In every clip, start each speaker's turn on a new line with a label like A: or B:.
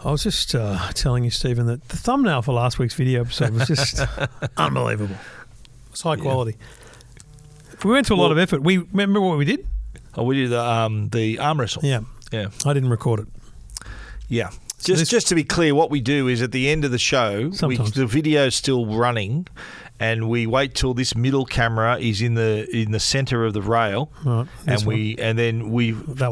A: I was just telling you, Stephen, that the thumbnail for last week's video episode was just unbelievable. It's high quality. We went to a lot of effort. We remember what we did?
B: Oh, we did the arm wrestle.
A: Yeah. I didn't record it.
B: Yeah. Just to be clear, what we do is at the end of the show, the video's still running, and we wait till this middle camera is in the centre of the rail,
A: right,
B: and then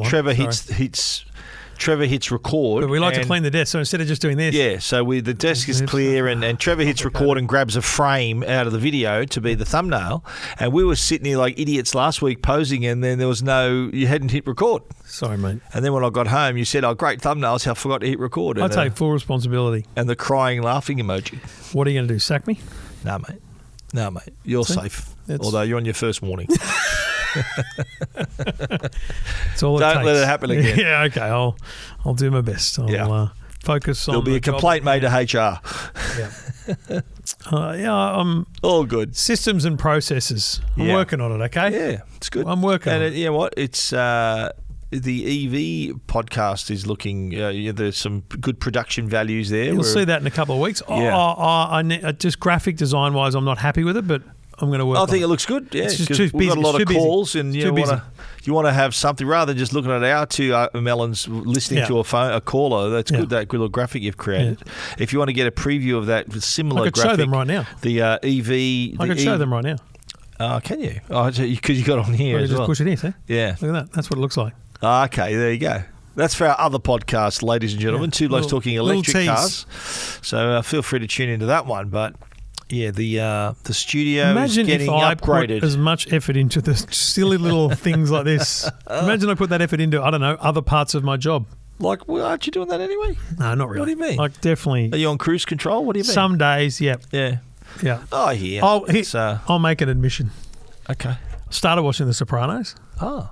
B: Trevor hits record.
A: But we like to clean the desk, so instead of just doing this.
B: Yeah, so the desk is clear and Trevor hits record and grabs a frame out of the video to be the thumbnail. And we were sitting here like idiots last week posing, and then you hadn't hit record.
A: Sorry, mate.
B: And then when I got home, you said, great thumbnails, I forgot to hit record.
A: I take full responsibility.
B: And the crying, laughing emoji.
A: What are you going to do, sack me?
B: No, mate. You're safe, although you're on your first warning.
A: It's all
B: Don't let it happen again.
A: Yeah, okay. I'll do my best. I'll focus on.
B: There'll be a complaint made to HR.
A: I'm
B: all good.
A: Systems and processes. I'm working on it. Okay.
B: Yeah, it's good.
A: I'm working on it.
B: You know what? It's the EV podcast is looking. There's some good production values there.
A: You'll see that in a couple of weeks. I just graphic design wise, I'm not happy with it, but I'm going to work on it.
B: I think it looks good, yeah.
A: It's just too busy.
B: We've got a lot of calls,
A: busy.
B: And you want to have something rather than just looking at our two melons listening to a caller. That's good. That good little graphic you've created. Yeah. If you want to get a preview of that similar graphic, I could show them
A: right now.
B: The EV.
A: I could show them right now.
B: Can you? Because you got on here as well.
A: Just push it here, see?
B: Yeah.
A: Look at that. That's what it looks like.
B: Okay, there you go. That's for our other podcast, ladies and gentlemen. Two Blokes Talking Electric Cars. So feel free to tune into that one. But yeah, the studio is getting upgraded. Imagine if I put
A: as much effort into the silly little things like this. Imagine I put that effort into, I don't know, other parts of my job.
B: Like, well, aren't you doing that anyway?
A: No, not really.
B: What do you mean?
A: Like, definitely.
B: Are you on cruise control? What do you mean?
A: Some days, yeah.
B: Yeah.
A: Yeah.
B: Oh, yeah.
A: I'll make an admission.
B: Okay.
A: Started watching The Sopranos.
B: Oh.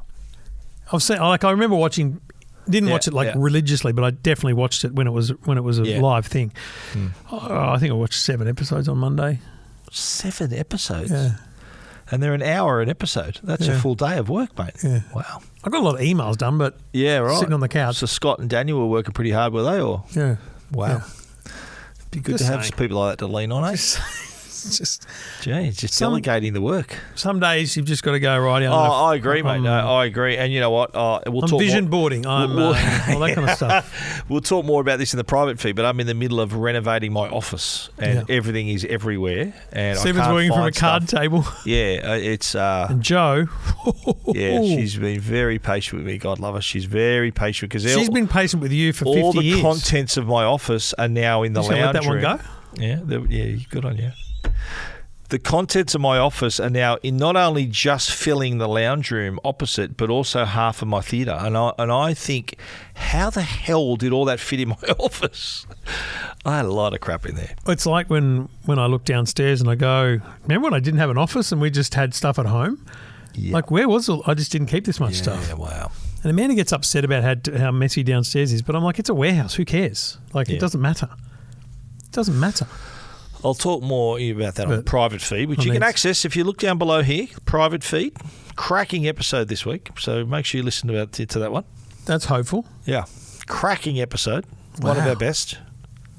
A: I remember watching. Didn't watch it religiously, but I definitely watched it when it was a live thing. I think I watched 7 episodes on Monday.
B: 7 episodes?
A: Yeah.
B: And they're an hour an episode. That's a full day of work, mate.
A: Yeah.
B: Wow.
A: I got a lot of emails done, but sitting on the couch.
B: So Scott and Daniel were working pretty hard, were they? Or
A: yeah.
B: Wow.
A: Yeah.
B: Be good to have people like that to lean on, eh? Just delegating the work.
A: Some days you've just got to go right.
B: I agree, mate. No, I agree. And you know what? We'll talk
A: vision
B: more.
A: boarding. All that kind of stuff.
B: We'll talk more about this in the private feed, but I'm in the middle of renovating my office, and everything is everywhere. And
A: Stephen's working from a card table.
B: Yeah, it's
A: and Joe.
B: Yeah, she's been very patient with me. God love her. She's very patient because
A: she's been patient with you for 50 years.
B: All the contents of my office are now in the lounge room.
A: Let that one go?
B: Yeah, good on you. The contents of my office are now in not only just filling the lounge room opposite, but also half of my theatre. And I think, how the hell did all that fit in my office? I had a lot of crap in there.
A: It's like when I look downstairs and I go, remember when I didn't have an office and we just had stuff at home? Yeah. Like, where was it? I just didn't keep this much stuff.
B: Yeah, wow.
A: And Amanda gets upset about how messy downstairs is, but I'm like, it's a warehouse. Who cares? Like, it doesn't matter. It doesn't matter.
B: I'll talk more about that on private feed, which you can access if you look down below here. Private feed, cracking episode this week. So make sure you listen to that one.
A: That's hopeful.
B: Yeah, cracking episode.
A: Wow.
B: One of our best.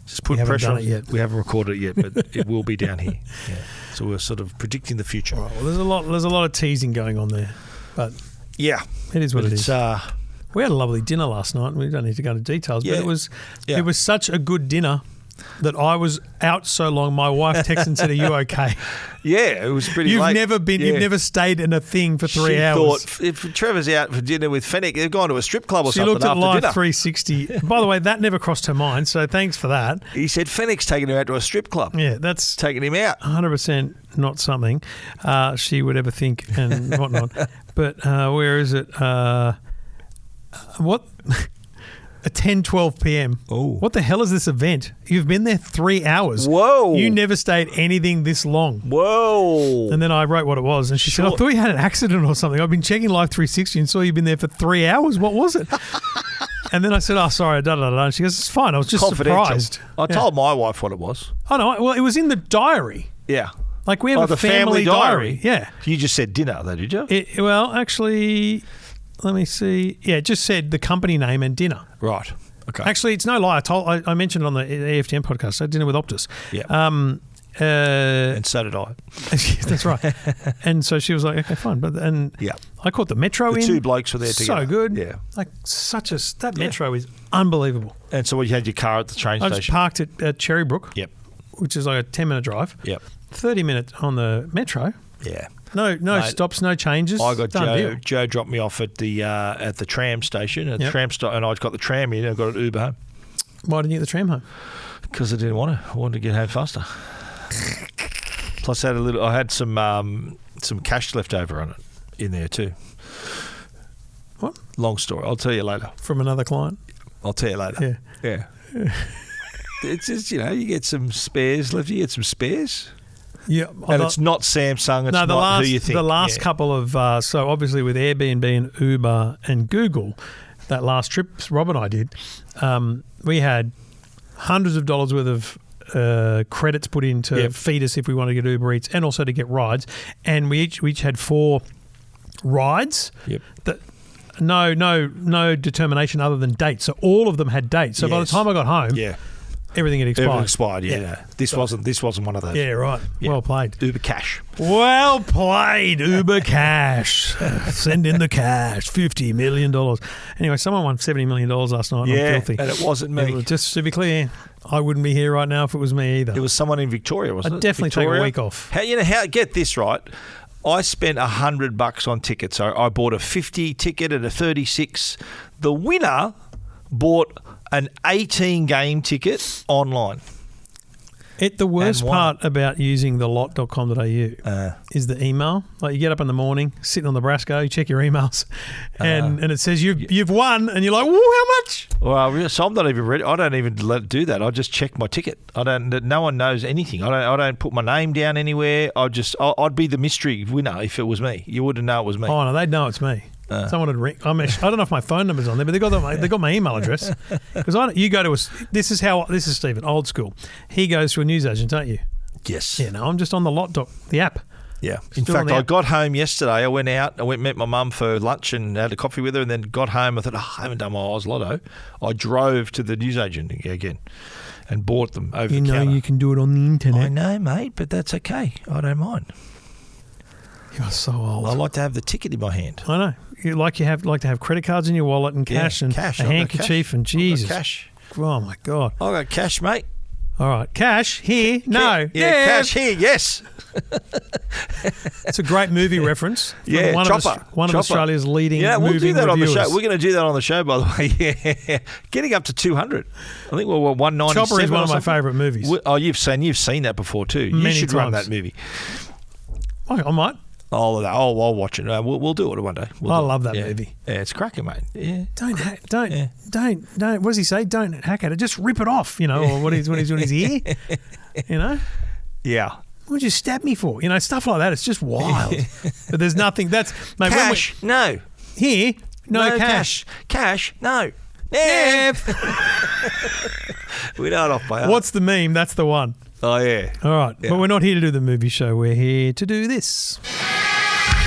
B: Just put pressure on it
A: yet.
B: We haven't recorded it yet, but it will be down here. Yeah. So we're sort of predicting the future.
A: All right, well, there's a lot of teasing going on there, but
B: yeah,
A: it is what it is. We had a lovely dinner last night. We don't need to go into details, but it was such a good dinner that I was out so long. My wife texted and said, "Are you okay?"
B: Yeah, it was pretty
A: You've
B: late.
A: You've never stayed in a thing for 3 hours.
B: She thought, if Trevor's out for dinner with Fennec, they've gone to a strip club or something after dinner.
A: She looked at Live 360. By the way, that never crossed her mind, so thanks for that.
B: He said Fennec's taking her out to a strip club.
A: Yeah, that's
B: taking him out.
A: 100% not something she would ever think and whatnot. But where is it? What? At 10:12 p.m.
B: Oh.
A: What the hell is this event? You've been there 3 hours.
B: Whoa.
A: You never stayed anything this long.
B: Whoa.
A: And then I wrote what it was, and she said, I thought you had an accident or something. I've been checking Live 360 and saw you've been there for 3 hours. What was it? And then I said, sorry, da-da-da-da. And she goes, it's fine. I was just surprised.
B: I told my wife what it was.
A: Oh, no. Well, it was in the diary.
B: Yeah.
A: Like we have a family diary. Yeah.
B: You just said dinner, though, did you?
A: Well, actually... Let me see. Yeah, it just said the company name and dinner.
B: Right. Okay.
A: Actually, it's no lie. I mentioned it on the EFTM podcast. I had dinner with Optus.
B: Yeah.
A: And
B: so did I.
A: That's right. And so she was like, okay, fine. I caught the Metro in.
B: The two blokes were there together.
A: So good.
B: Yeah.
A: Like that Metro is unbelievable.
B: And so you had your car at the train station?
A: I just parked at Cherrybrook.
B: Yep.
A: Which is like a 10-minute drive.
B: Yep.
A: 30 minutes on the Metro.
B: Yeah.
A: No stops, no changes.
B: I got Joe dropped me off at the tram station, and I got the tram in and I got an Uber home.
A: Why didn't you get the tram home?
B: Because I didn't want to. I wanted to get home faster. Plus, I had some cash left over on it in there too.
A: What?
B: Long story. I'll tell you later.
A: From another client?
B: I'll tell you later. Yeah. It's just, you get some spares left. You get some spares.
A: Yeah.
B: And it's not Samsung. It's not who you think.
A: The last couple of, so obviously with Airbnb and Uber and Google, that last trip Rob and I did, we had hundreds of dollars worth of credits put in to feed us if we want to get Uber Eats and also to get rides. And we each had 4 rides. Yep. That no determination other than dates. So all of them had dates. So by the time I got home, everything had expired.
B: Everything expired. Yeah. This wasn't one of those.
A: Yeah, right. Yeah. Well played.
B: Uber Cash.
A: Well played, Uber Cash. Send in the cash. $50 million. Anyway, someone won $70 million last night.
B: Yeah,
A: I'm filthy.
B: and it wasn't me.
A: Just to be clear, I wouldn't be here right now if it was me either.
B: It was someone in Victoria, wasn't it?
A: I'd definitely take a week off.
B: Get this right. I spent $100 on tickets. So I bought a 50 ticket and a 36. The winner bought an 18-game ticket online.
A: The worst part about using the lot.com.au is the email. Like you get up in the morning, sitting on the Brasco, you check your emails, and it says you've won, and you're like, "Whoa, how much?"
B: Well, so I'm not even ready. I don't even do that. I just check my ticket. No one knows anything. I don't put my name down anywhere. I'd be the mystery winner if it was me. You wouldn't know it was me.
A: Oh no, they'd know it's me. Someone would ring. I don't know if my phone number's on there, but they got my email address. Because you go to this is Stephen, old school. He goes to a newsagent, don't you?
B: Yes.
A: Yeah. No, I'm just on the app.
B: Yeah. In fact, I got home yesterday. I went out. Met my mum for lunch and had a coffee with her, and then got home. I thought, I haven't done my Oz Lotto. I drove to the newsagent again and bought them over the counter.
A: You can do it on the internet.
B: I know, mate, but that's okay. I don't mind.
A: You're so old.
B: I like to have the ticket in my hand.
A: I know. You like to have credit cards in your wallet and cash and a handkerchief and Jesus.
B: Cash.
A: Oh my God.
B: I got cash, mate.
A: All right, cash here. No,
B: cash here. Yes.
A: It's a great movie reference.
B: Yeah,
A: one of Australia's leading.
B: Yeah, we'll do that
A: reviewers.
B: on the show. We're going to do that on the show, by the way. Yeah, getting up to 200. I think we're 197.
A: Chopper is one of my favourite movies.
B: Oh, you've seen that before too.
A: Many
B: you should
A: times.
B: run that movie.
A: I might.
B: I'll watch it. We'll do it one day.
A: I love that movie.
B: Yeah, it's cracking, mate. Yeah.
A: Don't. What does he say? Don't hack at it. Just rip it off. Or when he's doing his ear.
B: Yeah.
A: What'd you stab me for? Stuff like that. It's just wild. But there's nothing. That's mate,
B: cash. No.
A: Here. No cash.
B: Cash. No.
A: Yep.
B: We know it off by heart.
A: What's the meme? That's the one.
B: Oh, yeah.
A: All right. Yeah. But we're not here to do the movie show. We're here to do this.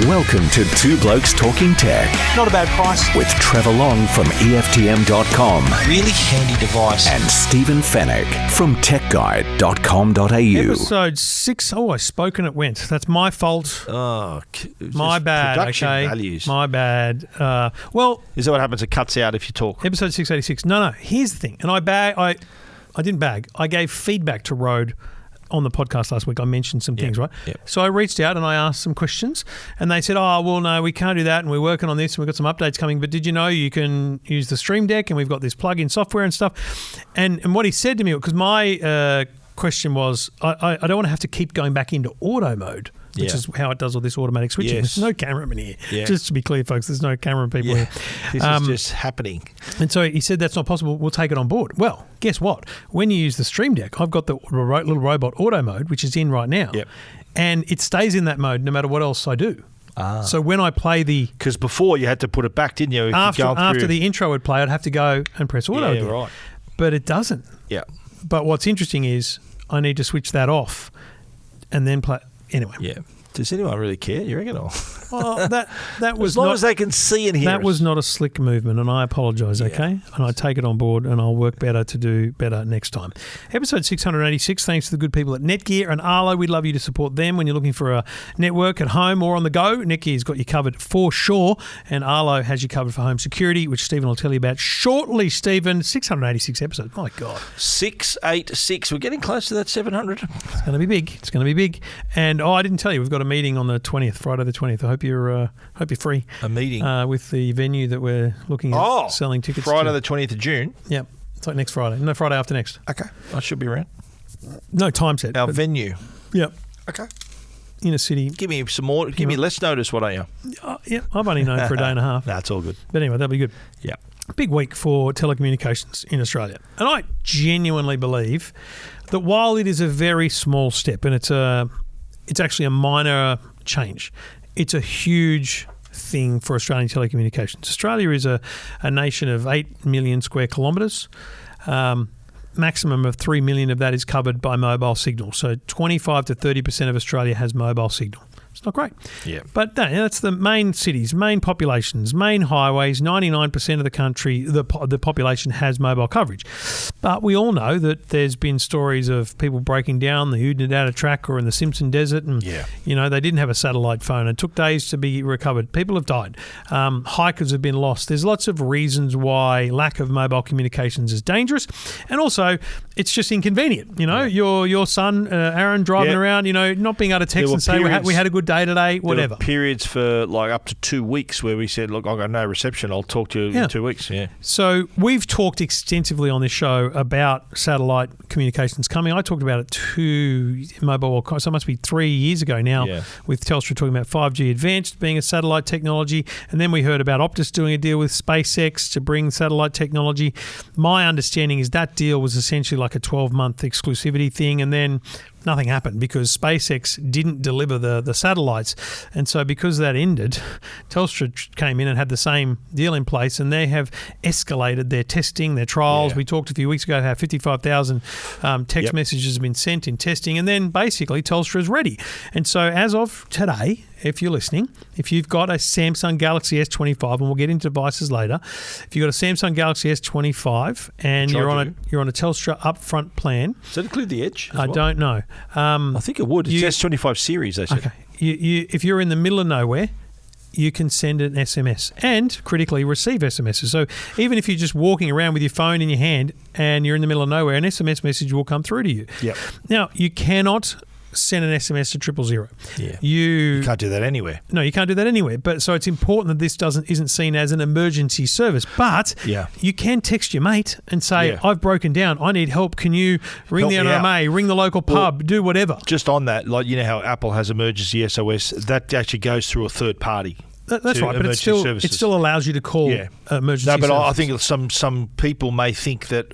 C: Welcome to Two Blokes Talking Tech.
A: Not a bad price.
C: With Trevor Long from EFTM.com.
B: Really handy device.
C: And Stephen Fennick from techguide.com.au.
A: Episode 6. Oh, I spoke and it went. That's my fault.
B: Oh,
A: my bad.
B: Production
A: okay.
B: values.
A: My bad.
B: Is that what happens? It cuts out if you talk.
A: Episode 686. No. Here's the thing. And I didn't bag. I gave feedback to Rode on the podcast last week. I mentioned some things, right?
B: Yep.
A: So I reached out and I asked some questions and they said, oh, well, no, we can't do that and we're working on this and we've got some updates coming, but did you know you can use the Stream Deck and we've got this plug-in software and stuff? And what he said to me, because my question was, I don't want to have to keep going back into auto mode, which is how it does all this automatic switching.
B: Yes.
A: There's no cameraman here.
B: Yeah.
A: Just to be clear, folks, there's no camera people here.
B: This is just happening.
A: And so he said, that's not possible. We'll take it on board. Well, guess what? When you use the Stream Deck, I've got the little robot auto mode, which is in right now.
B: Yep.
A: And it stays in that mode no matter what else I do. So when I play
B: because before you had to put it back, didn't you?
A: After the intro would play, I'd have to go and press auto again.
B: Right.
A: But it doesn't.
B: Yeah.
A: But what's interesting is I need to switch that off and then play. Anyway.
B: Yeah. Does anyone really care? You reckon?
A: Well, that was
B: as long
A: not,
B: as they can see and hear
A: that
B: us.
A: was not a slick movement, and I apologise, okay? And I take it on board, and I'll work better to do better next time. Episode 686, thanks to the good people at Netgear and Arlo. We'd love you to support them when you're looking for a network at home or on the go. Netgear's got you covered for sure, and Arlo has you covered for home security, which Stephen will tell you about shortly, Stephen. 686 episodes, my God.
B: 686. We're getting close to that 700.
A: It's going to be big. It's going to be big. And I didn't tell you, we've got a meeting on the 20th, Friday the 20th. I hope you're free.
B: A meeting
A: with the venue that we're looking at selling tickets.
B: Friday
A: to.
B: the 20th of June.
A: Yep, it's like next Friday. No, Friday after next.
B: Okay, I should be around.
A: No time set.
B: Our venue.
A: Yep.
B: Okay.
A: In a city.
B: Give me some more. Give me less notice. What are you?
A: Yeah, I've only known for a day and a half.
B: That's all good.
A: But anyway, that'll be good.
B: Yeah.
A: Big week for telecommunications in Australia. And I genuinely believe that while it is a very small step and it's actually a minor change, it's a huge thing for Australian telecommunications. Australia is a nation of 8 million square kilometres. Maximum of 3 million of that is covered by mobile signal. So 25 to 30% of Australia has mobile signal. It's not great.
B: Yeah.
A: But that's the main cities, main populations, main highways. 99% of the country, the population has mobile coverage. But we all know that there's been stories of people breaking down the Oodnadatta track or in the Simpson Desert, and they didn't have a satellite phone. It took days to be recovered. People have died. Hikers have been lost. There's lots of reasons why lack of mobile communications is dangerous, and also it's just inconvenient. Your son Aaron driving around, not being able to text and say we had a good day today, whatever.
B: There were periods for like up to 2 weeks where we said, look, I've got no reception, I'll talk to you in 2 weeks. Yeah.
A: So we've talked extensively on this show about satellite communications coming. I talked about it so it must be 3 years ago now, with Telstra talking about 5G Advanced being a satellite technology, and then we heard about Optus doing a deal with SpaceX to bring satellite technology. My understanding is that deal was essentially like a 12-month exclusivity thing, and then nothing happened because SpaceX didn't deliver the satellites. And so because that ended, Telstra came in and had the same deal in place, and they have escalated their testing, their trials. We talked a few weeks ago how 55,000 text messages have been sent in testing, and then basically Telstra is ready. And so as of today, if you're listening, if you've got a Samsung Galaxy S25, and we'll get into devices later, if you've got a Samsung Galaxy S25 and you're on a Telstra upfront plan.
B: Does that include the Edge?
A: I don't know.
B: I think it would. It's S25 series, they said.
A: Okay. If you're in the middle of nowhere, you can send an SMS and critically receive SMSs. So even if you're just walking around with your phone in your hand and you're in the middle of nowhere, an SMS message will come through to you.
B: Yep.
A: Now, you cannot send an SMS to 000.
B: Yeah. You can't do that anywhere.
A: No, you can't do that anywhere. But so it's important that this isn't seen as an emergency service. But you can text your mate and say, I've broken down. I need help. Can you ring the NRMA, ring the local pub, do whatever?
B: Just on that, like how Apple has emergency SOS, that actually goes through a third party.
A: That's right, but it still allows you to call emergency services.
B: I think some people may think that,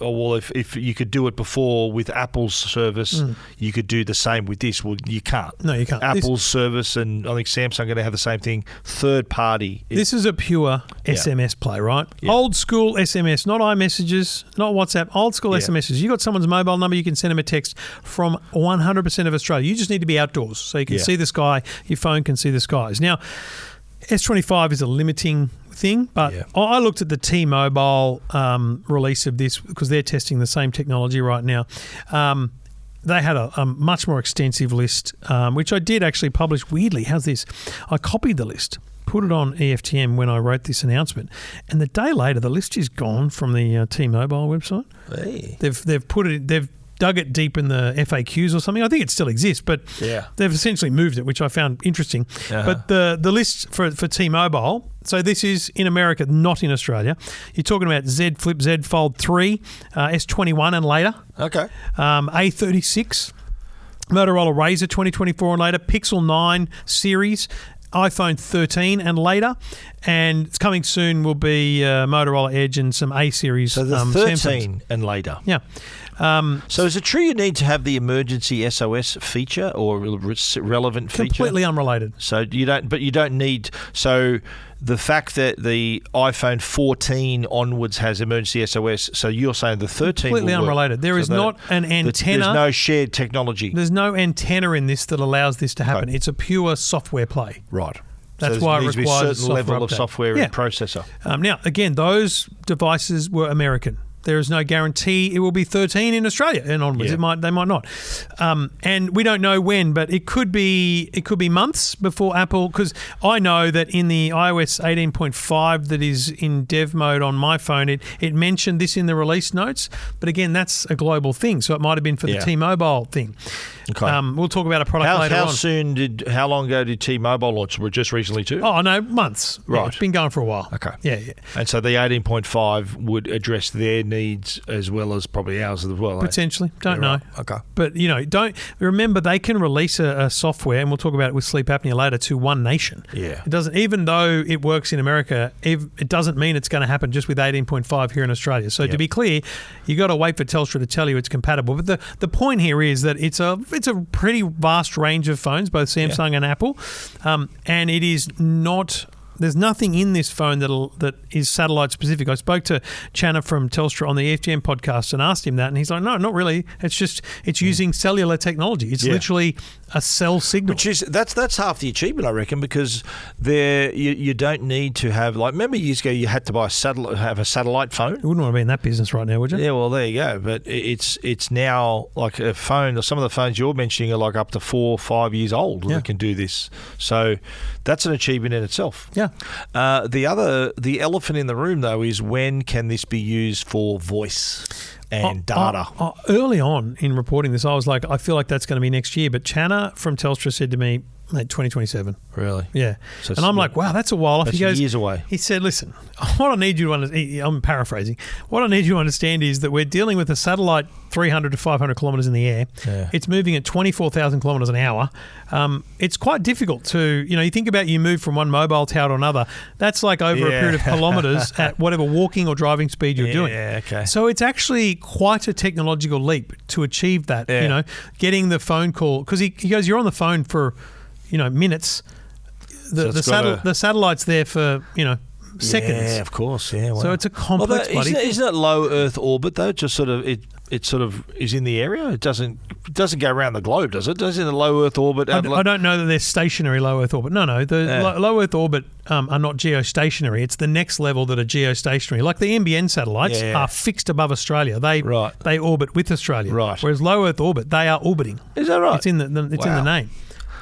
B: if you could do it before with Apple's service, you could do the same with this. Well, you can't.
A: No, you can't.
B: Apple's service, and I think Samsung are going to have the same thing, third party.
A: This is a pure SMS play, right? Yeah. Old school SMS, not iMessages, not WhatsApp, old school SMSs. You got someone's mobile number, you can send them a text from 100% of Australia. You just need to be outdoors so you can see the sky, your phone can see the skies. Now, S25 is a limiting thing, but I looked at the T-Mobile release of this because they're testing the same technology right now. They had a much more extensive list, which I did actually publish. Weirdly, how's this? I copied the list, put it on EFTM when I wrote this announcement, and the day later, the list is gone from the T-Mobile website.
B: Hey.
A: They've dug it deep in the FAQs or something. I think it still exists, but they've essentially moved it, which I found interesting. But the list for T-Mobile, so this is in America, not in Australia. You're talking about Z Flip, Z Fold 3, S21 and later.
B: Okay.
A: A36, Motorola Razr 2024 and later, Pixel 9 series, iPhone 13 and later, and it's coming soon will be Motorola Edge and some A series.
B: So the 13
A: Samsungs.
B: And later.
A: Yeah.
B: So is it true you need to have the emergency SOS feature or relevant feature?
A: Completely unrelated.
B: So you don't need. So the fact that the iPhone 14 onwards has emergency SOS, so you're saying the 13
A: completely
B: will work.
A: Unrelated. There is not an antenna.
B: There's no shared technology.
A: There's no antenna in this that allows this to happen. Okay. It's a pure software play.
B: Right.
A: That's
B: so
A: why it
B: needs to be
A: requires
B: a
A: a
B: certain level
A: software
B: of
A: update.
B: software
A: Yeah.
B: and processor.
A: Now, again, those devices were American. There is no guarantee it will be 13 in Australia and onwards.
B: Yeah.
A: They might not, and we don't know when. But it could be months before Apple. Because I know that in the iOS 18.5 that is in dev mode on my phone, it mentioned this in the release notes. But again, that's a global thing, so it might have been for the T-Mobile thing.
B: Okay.
A: We'll talk about a product later on.
B: How long ago did T-Mobile launch? Were it just recently too?
A: Oh no, months.
B: Right.
A: Yeah, it's been going for a while.
B: Okay.
A: Yeah.
B: And so the 18.5 would address their needs as well as probably ours as well.
A: Potentially. Don't know.
B: Right. Okay.
A: But, don't remember they can release a software, and we'll talk about it with sleep apnea later, to one nation.
B: Yeah.
A: It doesn't, even though it works in America, it doesn't mean it's going to happen just with 18.5 here in Australia. So to be clear, you got to wait for Telstra to tell you it's compatible. But the point here is that it's a pretty vast range of phones, both Samsung and Apple, and it is not. There's nothing in this phone that is satellite specific. I spoke to Channa from Telstra on the EFGM podcast and asked him that, and he's like, no, not really. It's using cellular technology. It's literally a cell signal.
B: Which is that's half the achievement, I reckon, because you don't need to have, like, remember years ago you had to buy a satellite phone.
A: You wouldn't want to be in that business right now, would you?
B: Yeah, well, there you go. But it's now like a phone. Some of the phones you're mentioning are like up to 4 or 5 years old that can do this. So that's an achievement in itself.
A: Yeah.
B: The elephant in the room, though, is when can this be used for voice and data?
A: Early on in reporting this, I was like, I feel like that's going to be next year. But Channa from Telstra said to me, mate, 2027.
B: Really?
A: Yeah. So and I'm like, wow, that's a while off.
B: That's
A: He goes,
B: years away.
A: He said, listen, what I need you to understand, I'm paraphrasing, what I need you to understand is that we're dealing with a satellite 300 to 500 kilometres in the air. Yeah. It's moving at 24,000 kilometres an hour. It's quite difficult to, you think about you move from one mobile tower to another. That's like over a period of kilometres at whatever walking or driving speed you're doing.
B: Yeah, okay.
A: So it's actually quite a technological leap to achieve that, getting the phone call. Because he goes, you're on the phone for, minutes. The satellite's there for, seconds.
B: Yeah, of course. Yeah. Wow.
A: So it's a complex bloody thing.
B: Isn't it low Earth orbit though? Just sort of it sort of is in the area. It doesn't go around the globe, does it? Does it in the low Earth orbit?
A: I don't know that they're stationary low Earth orbit. No. The low Earth orbit are not geostationary. It's the next level that are geostationary. Like the NBN satellites are fixed above Australia. They orbit with Australia.
B: Right.
A: Whereas low Earth orbit, they are orbiting.
B: Is that right?
A: It's in the name.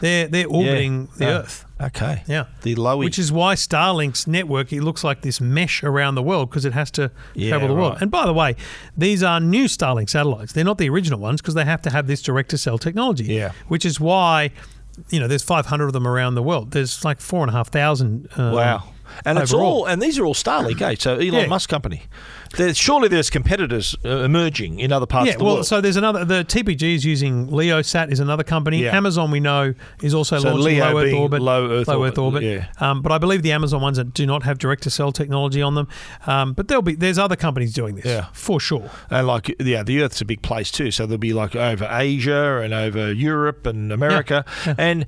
A: They're orbiting the Earth.
B: Okay.
A: Yeah.
B: The lowy.
A: Which is why Starlink's network, it looks like this mesh around the world because it has to travel the world. And by the way, these are new Starlink satellites. They're not the original ones because they have to have this direct-to-cell technology. Yeah. Which is why, there's 500 of them around the world. There's like 4,500.
B: Wow. And
A: overall.
B: these are all Starlink, so Elon Musk company. Surely there's competitors emerging in other parts of the world.
A: So there's another. The TPG is using LeoSat is another company. Yeah. Amazon, we know, is also launching low Earth orbit. Yeah. But I believe the Amazon ones that do not have direct-to-cell technology on them. But there's other companies doing this for sure.
B: And the Earth's a big place too. So there'll be like over Asia and over Europe and America and.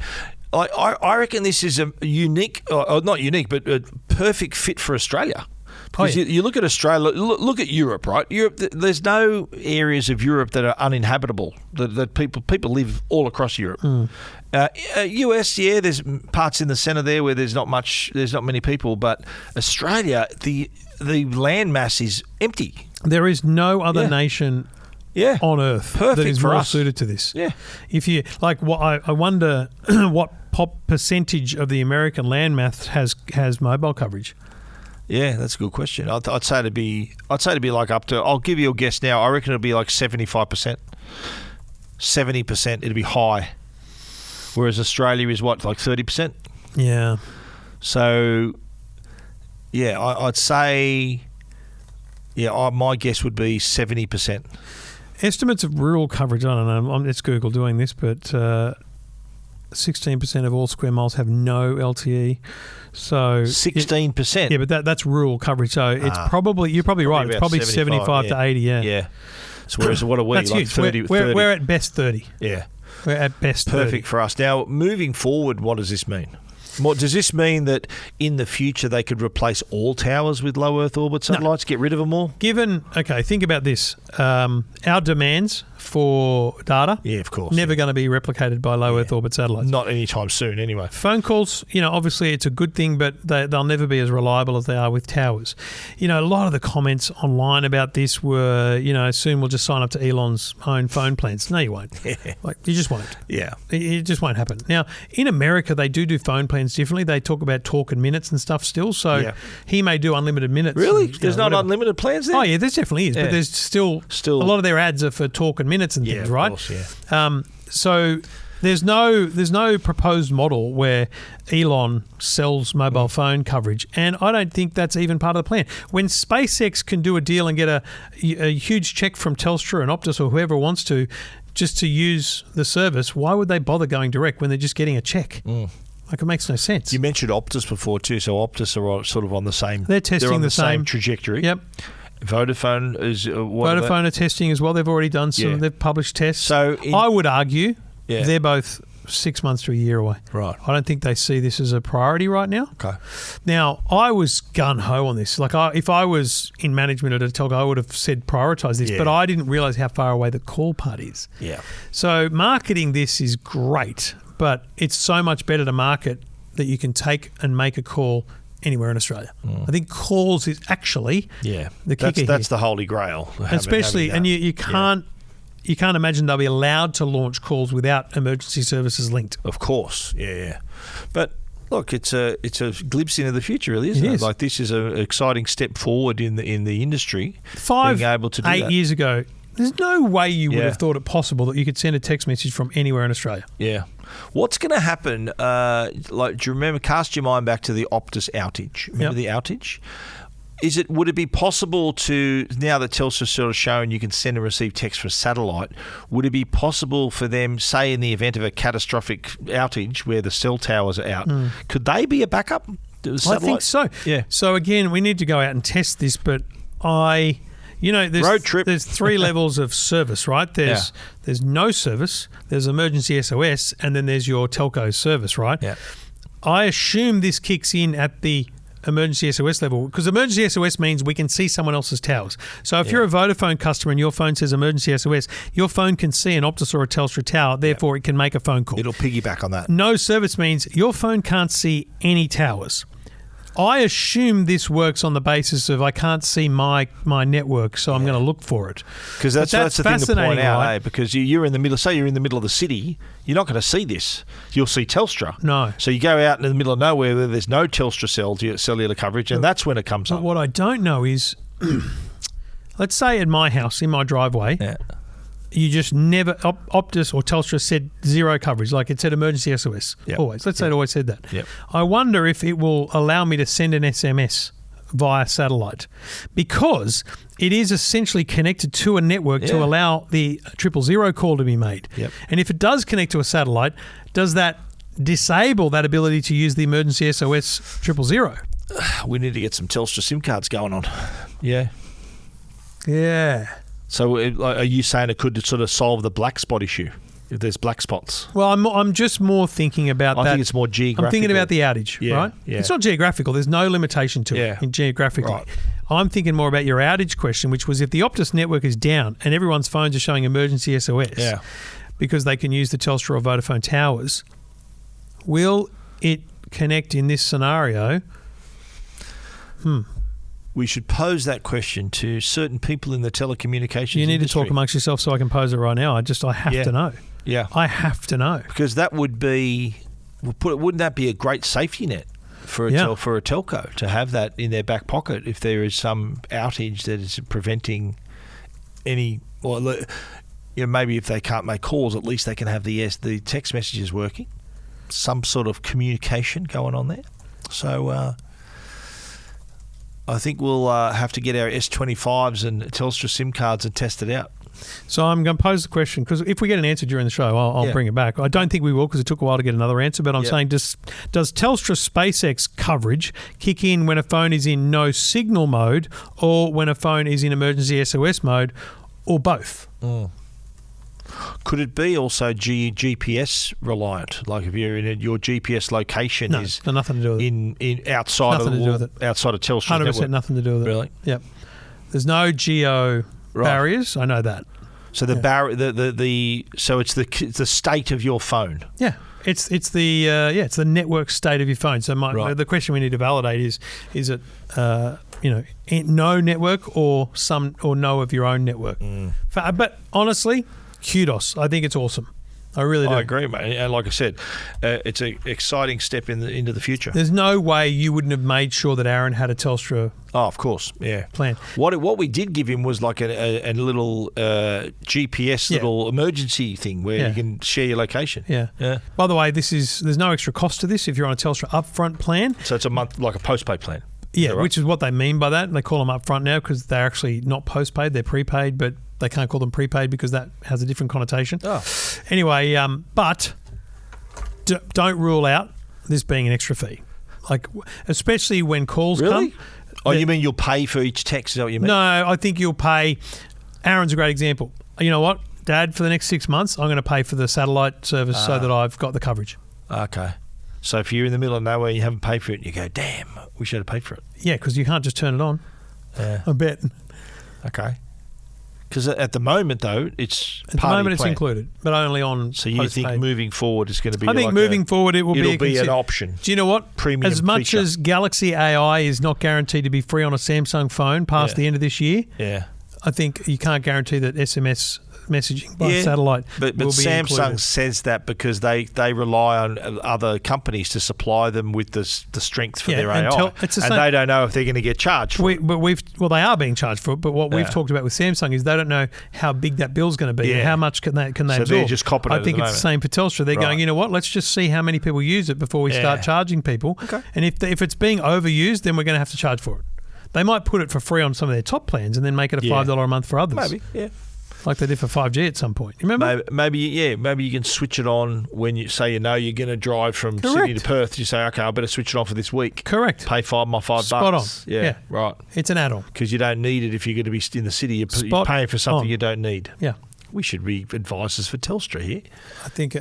B: I reckon this is a unique, or not unique, but a perfect fit for Australia. Because you look at Australia, look at Europe, right? Europe, there's no areas of Europe that are uninhabitable. That people live all across Europe. US, there's parts in the centre there where there's not many people. But Australia, the land mass is empty.
A: There is no other nation. On Earth that is more suited to this. Yeah. If you I wonder what percentage of the American landmass has mobile coverage.
B: Yeah, that's a good question. I'd say it'd be like up to. I'll give you a guess now. I reckon it'll be like 75%, 70%. It'd be high, whereas Australia is what, like 30%.
A: Yeah.
B: So, I'd say, my guess would be 70%.
A: Estimates of rural coverage, I don't know, it's Google doing this, but 16% of all square miles have no LTE. So
B: 16%?
A: Yeah, but that's rural coverage. So it's you're probably right. It's probably 75 to 80,
B: Yeah. So whereas what are we?
A: That's
B: like
A: huge.
B: 30,
A: we're at best 30.
B: Yeah.
A: We're at best 30.
B: Perfect for us. Now, moving forward, what does this mean? Does this mean that in the future they could replace all towers with low Earth orbit satellites, get rid of them all?
A: Think about this. Our demands for data.
B: Yeah, of course.
A: Never going to be replicated by low Earth orbit satellites.
B: Not anytime soon, anyway.
A: Phone calls, obviously it's a good thing, but they'll never be as reliable as they are with towers. A lot of the comments online about this were, soon we'll just sign up to Elon's own phone plans. No, you won't. You just won't.
B: Yeah.
A: It just won't happen. Now, in America, they do phone plans differently. They talk about talk and minutes and stuff still. So he may do unlimited minutes.
B: Really?
A: And,
B: there's not unlimited plans there?
A: Oh, yeah, there definitely is. But there's still a lot of their ads are for talk and minutes and things, right?
B: Of course, yeah.
A: So there's no proposed model where Elon sells mobile phone coverage, and I don't think that's even part of the plan. When SpaceX can do a deal and get a huge check from Telstra and Optus or whoever wants to just to use the service, why would they bother going direct when they're just getting a check? It makes no sense.
B: You mentioned Optus before too, so Optus are sort of on the same.
A: They're testing
B: on
A: the same
B: trajectory.
A: Yep.
B: Vodafone is
A: Vodafone are testing as well. They've already done some. Yeah. They've published tests.
B: So
A: I would argue they're both 6 months to a year away.
B: Right.
A: I don't think they see this as a priority right now.
B: Okay.
A: Now, I was gun-ho on this. If I was in management at a telco, I would have said prioritise this, but I didn't realise how far away the call part is.
B: Yeah.
A: So marketing this is great, but it's so much better to market that you can take and make a call anywhere in Australia. I think calls is actually the kicker.
B: That's the holy grail.
A: Especially, and you can't imagine they'll be allowed to launch calls without emergency services linked.
B: Of course, yeah. But look, it's a glimpse into the future, really, isn't it? Like this is an exciting step forward in the industry. Being able to do
A: 8
B: that.
A: years ago, there's no way you would have thought it possible that you could send a text message from anywhere in Australia.
B: Yeah. What's going to happen? Do you remember? Cast your mind back to the Optus outage. Remember the outage? Would it be possible to, now that Telstra's sort of shown you can send and receive text from satellite, would it be possible for them, say in the event of a catastrophic outage where the cell towers are out, could they be a backup?
A: I think so.
B: Yeah.
A: So again, we need to go out and test this, but
B: road trip.
A: There's 3 levels of service, right? There's no service, there's emergency SOS, and then there's your telco service, right?
B: Yeah.
A: I assume this kicks in at the emergency SOS level, because emergency SOS means we can see someone else's towers. So if you're a Vodafone customer and your phone says emergency SOS, your phone can see an Optus or a Telstra tower, therefore it can make a phone call.
B: It'll piggyback on that.
A: No service means your phone can't see any towers. I assume this works on the basis of I can't see my network, so I'm going to look for it.
B: Because that's the thing to point out,
A: right?
B: Because you're in the middle. Say you're in the middle of the city, you're not going to see this. You'll see Telstra.
A: No.
B: So you go out in the middle of nowhere where there's no Telstra cellular coverage, and that's when it comes up.
A: What I don't know is, let's say at my house, in my driveway, you just never, Optus or Telstra said 0 coverage, like it said emergency SOS, always. Let's say it always said that.
B: Yep.
A: I wonder if it will allow me to send an SMS via satellite, because it is essentially connected to a network to allow the 000 call to be made.
B: Yep.
A: And if it does connect to a satellite, does that disable that ability to use the emergency SOS 000?
B: We need to get some Telstra SIM cards going on. Yeah.
A: Yeah.
B: So are you saying it could sort of solve the black spot issue if there's black spots?
A: Well, I'm just more thinking about that.
B: I think it's more geographical.
A: I'm thinking about the outage, right?
B: Yeah.
A: It's not geographical. There's no limitation to it in geographically.
B: Right.
A: I'm thinking more about your outage question, which was if the Optus network is down and everyone's phones are showing emergency SOS because they can use the Telstra or Vodafone towers, will it connect in this scenario?
B: We should pose that question to certain people in the telecommunications industry.
A: You need to talk amongst yourself so I can pose it right now. I have to know.
B: Yeah.
A: I have to know.
B: Because that would be, wouldn't that be a great safety net for a telco to have that in their back pocket if there is some outage that is preventing any, maybe if they can't make calls, at least they can have the text messages working, some sort of communication going on there. So, I think we'll have to get our S25s and Telstra SIM cards and test it out.
A: So I'm going to pose the question, because if we get an answer during the show, I'll bring it back. I don't think we will, because it took a while to get another answer, but I'm saying, does Telstra SpaceX coverage kick in when a phone is in no signal mode, or when a phone is in emergency SOS mode, or both?
B: Could it be also GPS reliant? Like if you're in your GPS location is
A: nothing to do with
B: in outside
A: nothing
B: outside of Telstra's
A: 100%
B: network.
A: Nothing to do with it.
B: Really?
A: Yep. There's no geo barriers. I know that.
B: So so it's the state of your phone.
A: Yeah. It's the network state of your phone. So the question we need to validate is it no network or no of your own network. But honestly, kudos. I think it's awesome. I really do.
B: I agree, mate. And like I said, it's an exciting step into the future.
A: There's no way you wouldn't have made sure that Aaron had a Telstra.
B: Oh, of course, yeah.
A: Plan.
B: What we did give him was like a little GPS little emergency thing where you can share your location.
A: Yeah. By the way, there's no extra cost to this if you're on a Telstra upfront plan.
B: So it's a month, like a postpaid plan.
A: Yeah, right? Which is what they mean by that. They call them upfront now because they're actually not postpaid; they're prepaid, but they can't call them prepaid because that has a different connotation.
B: Oh.
A: Anyway, but don't rule out this being an extra fee, like especially when calls come.
B: Oh, you mean you'll pay for each text? Is that what you mean?
A: No, I think you'll pay. Aaron's a great example. You know what, Dad? For the next 6 months, I'm going to pay for the satellite service so that I've got the coverage.
B: Okay. So if you're in the middle of nowhere, you haven't paid for it, and you go, damn, we should have paid for it.
A: Yeah, because you can't just turn it on.
B: Yeah.
A: I bet.
B: Okay. Because at the moment, though, it's
A: at the moment it's included, but only on.
B: So you
A: postpaid.
B: think moving forward it's going to be?
A: I think moving forward it'll be
B: an option.
A: Do you know what?
B: Premium
A: as much
B: feature.
A: as Galaxy AI is not guaranteed to be free on a Samsung phone past the end of this year, I think you can't guarantee that SMS messaging by satellite.
B: But
A: will be
B: Samsung
A: included.
B: says that because they rely on other companies to supply them with the strength for their AI, they don't know if they're going to get charged for it.
A: But they are being charged for it. But what we've talked about with Samsung is they don't know how big that bill's going to be and how much can they absorb.
B: They're just copping it.
A: I think it's the same for Telstra. They're going, you know what? Let's just see how many people use it before we start charging people. Okay. And if it's being overused, then we're going to have to charge for it. They might put it for free on some of their top plans and then make it a $5 a month for others.
B: Maybe, yeah.
A: Like they did for 5G at some point. You remember?
B: Maybe you can switch it on when you say you're going to drive from Sydney to Perth. You say, okay, I better switch it on for this week.
A: Correct.
B: Pay $5
A: Spot
B: bucks.
A: on. Yeah,
B: right.
A: It's an add-on.
B: Because you don't need it if you're going to be in the city. You're paying for something you don't need.
A: Yeah.
B: We should be advisors for Telstra here.
A: I think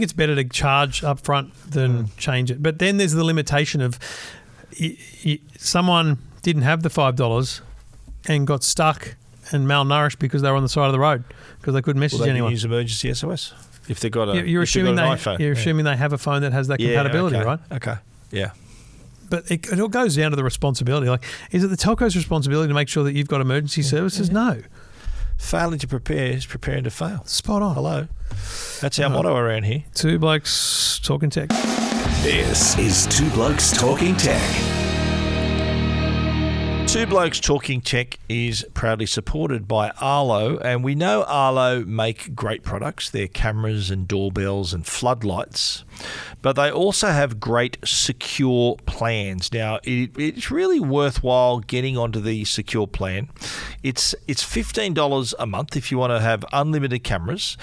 A: it's better to charge up front than change it. But then there's the limitation of someone didn't have the $5 and got stuck and malnourished because they were on the side of the road because they couldn't message anyone.
B: Can use emergency SOS if they've got
A: you're assuming
B: an iPhone.
A: You're assuming they have a phone that has that compatibility,
B: okay.
A: right?
B: Okay. Yeah.
A: But it all goes down to the responsibility. Like, is it the telco's responsibility to make sure that you've got emergency services? No.
B: Failing to prepare is preparing to fail.
A: Spot on.
B: Hello. That's our motto around here.
A: Two Blokes Talking Tech.
C: This is Two Blokes Talking Tech.
B: Two Blokes Talking Tech is proudly supported by Arlo, and we know Arlo make great products. They're cameras and doorbells and floodlights, but they also have great secure plans. Now, it's really worthwhile getting onto the secure plan. It's $15 a month if you want to have unlimited cameras.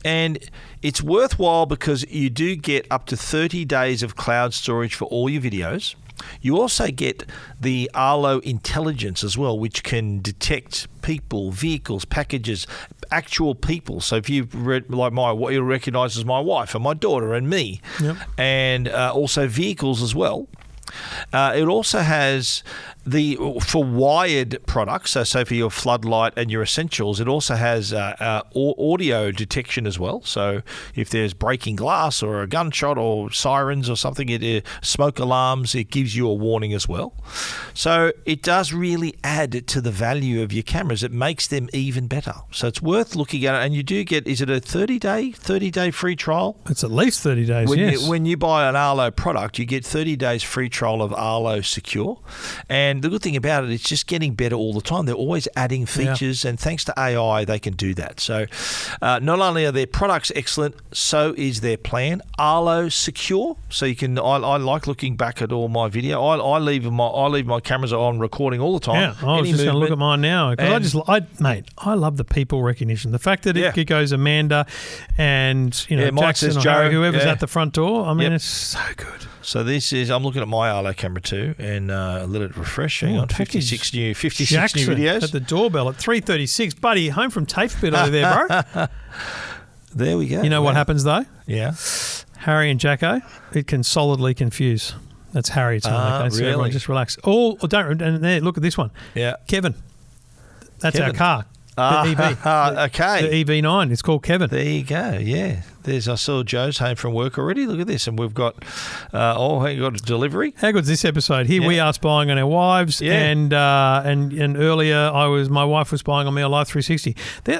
B: And it's worthwhile because you do get up to 30 days of cloud storage for all your videos. You also get the Arlo intelligence as well, which can detect people, vehicles, packages, actual people. So if you've read what you'll recognise as my wife and my daughter and me, and also vehicles as well. It also has for wired products, so for your floodlight and your essentials, it also has audio detection as well. So if there's breaking glass or a gunshot or sirens or something, smoke alarms, it gives you a warning as well. So it does really add to the value of your cameras. It makes them even better. So it's worth looking at it. And you do get, is it a 30-day free trial?
A: It's at least 30 days, yes.
B: When you buy an Arlo product, you get 30 days free trial of Arlo Secure. And the good thing about it, it's just getting better all the time. They're always adding features, and thanks to AI, they can do that. So not only are their products excellent, so is their plan. Arlo Secure. So you can. I like looking back at all my video. I leave my cameras on recording all the time.
A: Yeah, I was just going to look at mine now because I love the people recognition. The fact that it goes Amanda and Jackson or Joe, whoever's at the front door. I mean, it's so good.
B: So I'm looking at my Arlo camera too, and let it refresh. Hang on, 56 new videos.
A: At the doorbell at 3:36. Buddy, home from TAFE bit over there, bro.
B: There we go.
A: You know what happens though?
B: Yeah.
A: Harry and Jacko, it can solidly confuse. That's Harry. It's okay. So everyone just relax. And there, look at this one.
B: Yeah.
A: Kevin. That's our car.
B: Okay.
A: The EV9. It's called Kevin.
B: There you go. Yeah. I saw Joe's home from work already. Look at this. And we've got, we got a delivery.
A: How good's this episode? Here we are spying on our wives.
B: Yeah.
A: And earlier my wife was spying on me on Life 360.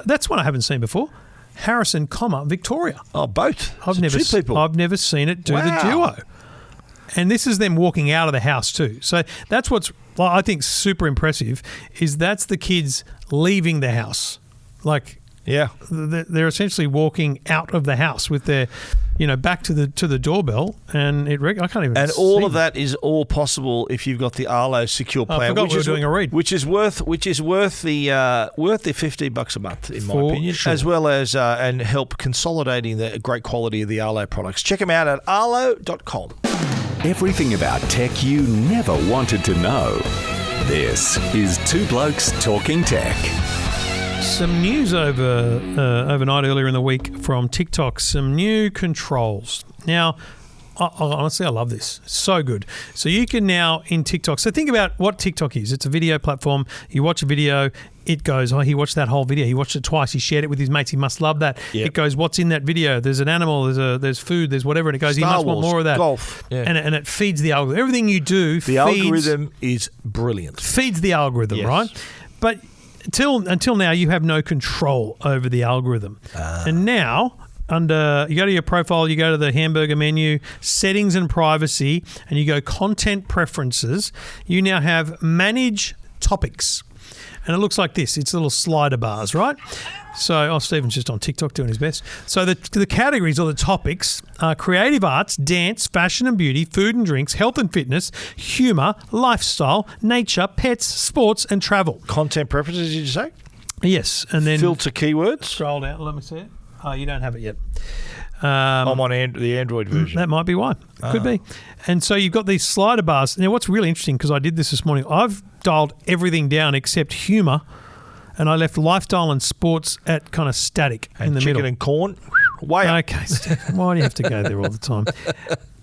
A: That's one I haven't seen before. Harrison, Victoria.
B: Oh, both.
A: I've never seen it do the duo. And this is them walking out of the house too. So that's what's I think super impressive is that's the kids leaving the house. Like they're essentially walking out of the house with their back to the doorbell, and I can't even.
B: And all of that is all possible if you've got the Arlo secure plan,
A: I forgot we were doing a read,
B: which is worth the $50 a month in my opinion,
A: sure.
B: as well as and help consolidating the great quality of the Arlo products. Check them out at arlo.com.
C: Everything about tech you never wanted to know. This is Two Blokes Talking Tech.
A: Some news overnight earlier in the week from TikTok. Some new controls. Now, honestly, I love this. So good. So you can now in TikTok. So think about what TikTok is. It's a video platform. You watch a video. It goes, he watched that whole video. He watched it twice. He shared it with his mates. He must love that. Yep. It goes, what's in that video? There's an animal. There's food. There's whatever. And it goes, he must want more of that.
B: Golf. Yeah.
A: And it feeds the algorithm. Everything you do
B: the algorithm is brilliant.
A: Feeds the algorithm, yes. Right? But until now, you have no control over the algorithm. And now, you go to your profile, you go to the hamburger menu, settings and privacy, and you go content preferences. You now have manage topics. And it looks like this. It's little slider bars, right? So, Stephen's just on TikTok doing his best. So the categories or the topics are creative arts, dance, fashion and beauty, food and drinks, health and fitness, humour, lifestyle, nature, pets, sports and travel.
B: Content preferences, did you say?
A: Yes. And then
B: filter keywords.
A: Scroll down. Let me see it. Oh, you don't have it yet.
B: I'm on the Android version.
A: That might be why. Could be. And so you've got these slider bars. Now, what's really interesting, because I did this morning, I've dialed everything down except humour, and I left lifestyle and sports at kind of static in the middle.
B: Chicken and corn, way up.
A: Okay, why do you have to go there all the time?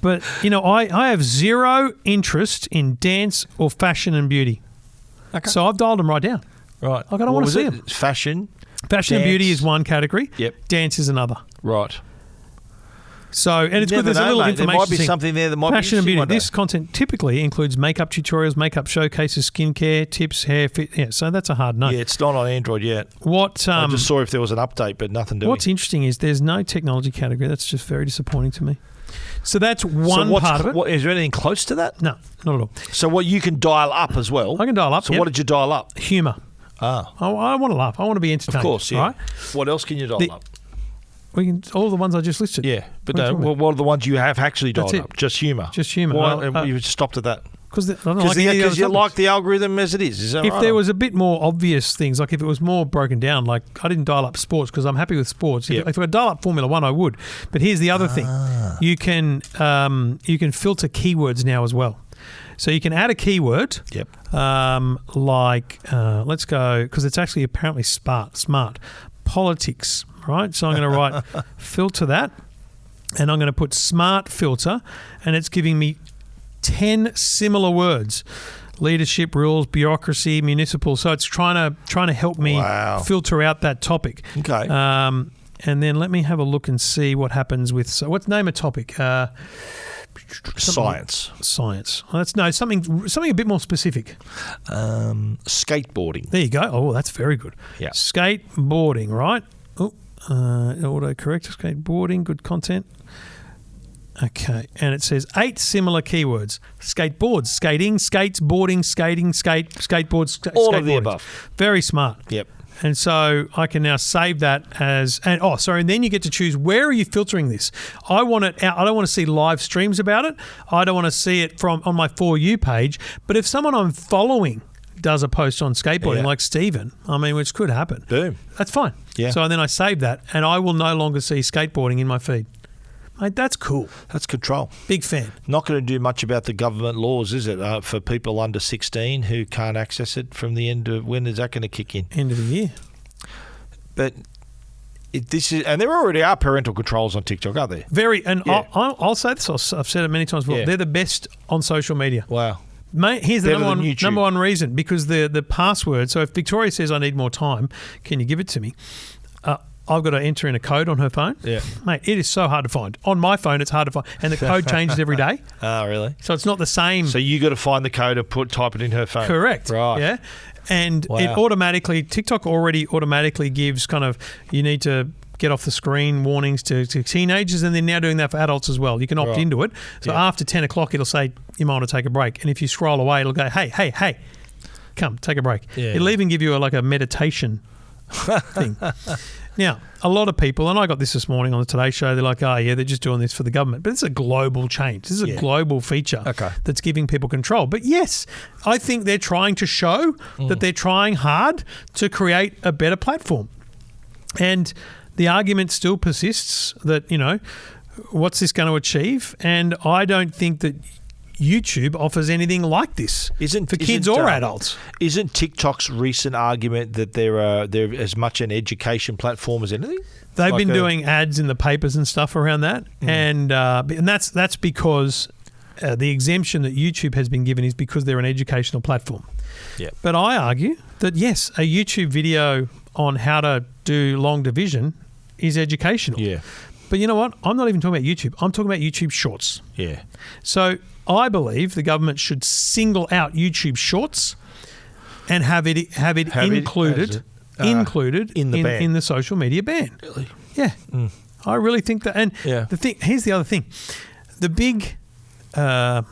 A: But, I have zero interest in dance or fashion and beauty. Okay. So I've dialed them right down.
B: Right.
A: I don't want to see them.
B: Fashion
A: and beauty is one category.
B: Yep.
A: Dance is another.
B: Right.
A: So, and it's good. There's a little information.
B: There might be something there that might be
A: fashion and beauty. This content typically includes makeup tutorials, makeup showcases, skincare tips, hair fit. Yeah, so that's a hard no.
B: Yeah, it's not on Android yet. I just saw if there was an update, but nothing doing.
A: What's interesting is there's no technology category. That's just very disappointing to me. So that's one part of it.
B: Is there anything close to that?
A: No, not at all.
B: So what you can dial up as well?
A: I can dial up.
B: So what did you dial up?
A: Humour. I want to laugh. I want to be entertained.
B: Of course, yeah.
A: Right?
B: What else can you dial up?
A: We can all the ones I just listed.
B: Yeah, but what are the ones you have actually dialed up? Just humour.
A: Just humour.
B: Why you stopped at that?
A: Because
B: you like the algorithm as it is. Is that right?
A: If there was a bit more obvious things, like if it was more broken down, like I didn't dial up sports because I'm happy with sports. Yep. If I dial up Formula One, I would. But here's the other thing: you can filter keywords now as well. So you can add a keyword.
B: Yep.
A: Let's go, because it's actually apparently smart politics. Right, so I'm going to write filter that, and I'm going to put smart filter, and it's giving me 10 similar words: leadership, rules, bureaucracy, municipal. So it's trying to help me filter out that topic.
B: Okay.
A: And then let me have a look and see what happens with. So what's name a topic?
B: Science.
A: Well, something a bit more specific.
B: Skateboarding.
A: There you go. Oh, that's very good.
B: Yeah.
A: Skateboarding, right? Autocorrect, skateboarding, good content. Okay, and it says 8 similar keywords: skateboards, skating, skates, boarding, skating, skateboards,
B: all of the above.
A: Very smart.
B: Yep.
A: And so I can now save that as, and then you get to choose where are you filtering this. I want it out. I don't want to see live streams about it. I don't want to see it on my For You page. But if someone I'm following does a post on skateboarding, like Stephen, which could happen.
B: Boom.
A: That's fine.
B: Yeah.
A: So then I save that, and I will no longer see skateboarding in my feed. Mate, that's cool.
B: That's control.
A: Big fan.
B: Not going to do much about the government laws, is it? For people under 16 who can't access it from the end of, when is that going to kick in?
A: End of the year.
B: But and there already are parental controls on TikTok, aren't there?
A: Very, and yeah. I'll say this. I've said it many times before.
B: Yeah.
A: They're the best on social media.
B: Wow.
A: Mate, here's the
B: Better than YouTube.
A: number one reason, because the password. So if Victoria says I need more time, can you give it to me? I've got to enter in a code on her phone.
B: Yeah.
A: Mate, it is so hard to find. On my phone, it's hard to find. And the code changes every day.
B: Oh, really?
A: So it's not the same.
B: So you got to find the code and type it in her phone.
A: Correct.
B: Right.
A: Yeah. And it automatically, TikTok already automatically gives kind of, you need to get off the screen warnings to teenagers, and they're now doing that for adults as well. You can opt into it. So after 10 o'clock, it'll say, you might want to take a break. And if you scroll away, it'll go, hey, come, take a break.
B: Yeah.
A: It'll even give you a meditation thing. Now, a lot of people, and I got this morning on the Today Show, they're like, they're just doing this for the government. But it's a global change. This is a global feature that's giving people control. But yes, I think they're trying to show that they're trying hard to create a better platform. And the argument still persists that, what's this going to achieve? And I don't think that YouTube offers anything like this for kids or adults.
B: Isn't TikTok's recent argument that they're as much an education platform as anything?
A: They've been doing ads in the papers and stuff around that, and that's because the exemption that YouTube has been given is because they're an educational platform.
B: Yeah.
A: But I argue that yes, a YouTube video on how to do long division is educational.
B: Yeah.
A: But you know what? I'm not even talking about YouTube. I'm talking about YouTube Shorts.
B: Yeah.
A: So I believe the government should single out YouTube Shorts and have it included in the social media ban.
B: Really?
A: Yeah. I really think that. And here's the other thing. The big, I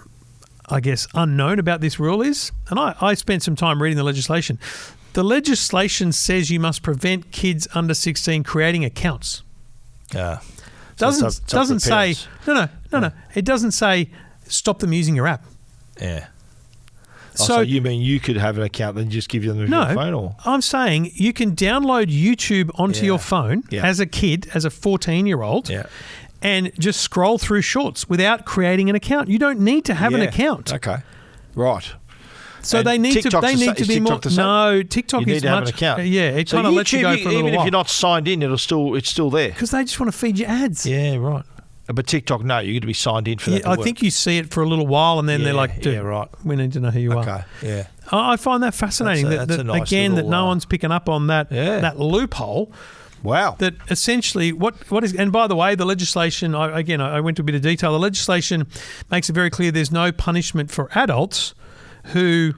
A: guess, unknown about this rule is, and I spent some time reading the legislation. The legislation says you must prevent kids under 16 creating accounts. Doesn't say no. It doesn't say stop them using your app.
B: Yeah. So you mean you could have an account and just give them your phone? Or?
A: I'm saying you can download YouTube onto your phone as a kid, as a 14-year-old, and just scroll through shorts without creating an account. You don't need to have an account.
B: Okay. Right.
A: So they need to be more. No, TikTok
B: you need
A: is
B: to have
A: much.
B: an account.
A: It kind of lets you go for a little
B: even
A: while.
B: if you're not signed in, it's still there.
A: Because they just want to feed you ads.
B: Yeah, right. But TikTok, no, you're going to be signed in for that.
A: I think you see it for a little while, and then they're like, "Dude,
B: right.
A: we need to know who you are."
B: Okay, yeah.
A: I find that fascinating.
B: That's a nice
A: again,
B: little,
A: that no one's picking up on that loophole.
B: Wow.
A: That essentially what is, and by the way, the legislation. I went to a bit of detail. The legislation makes it very clear there's no punishment for adults who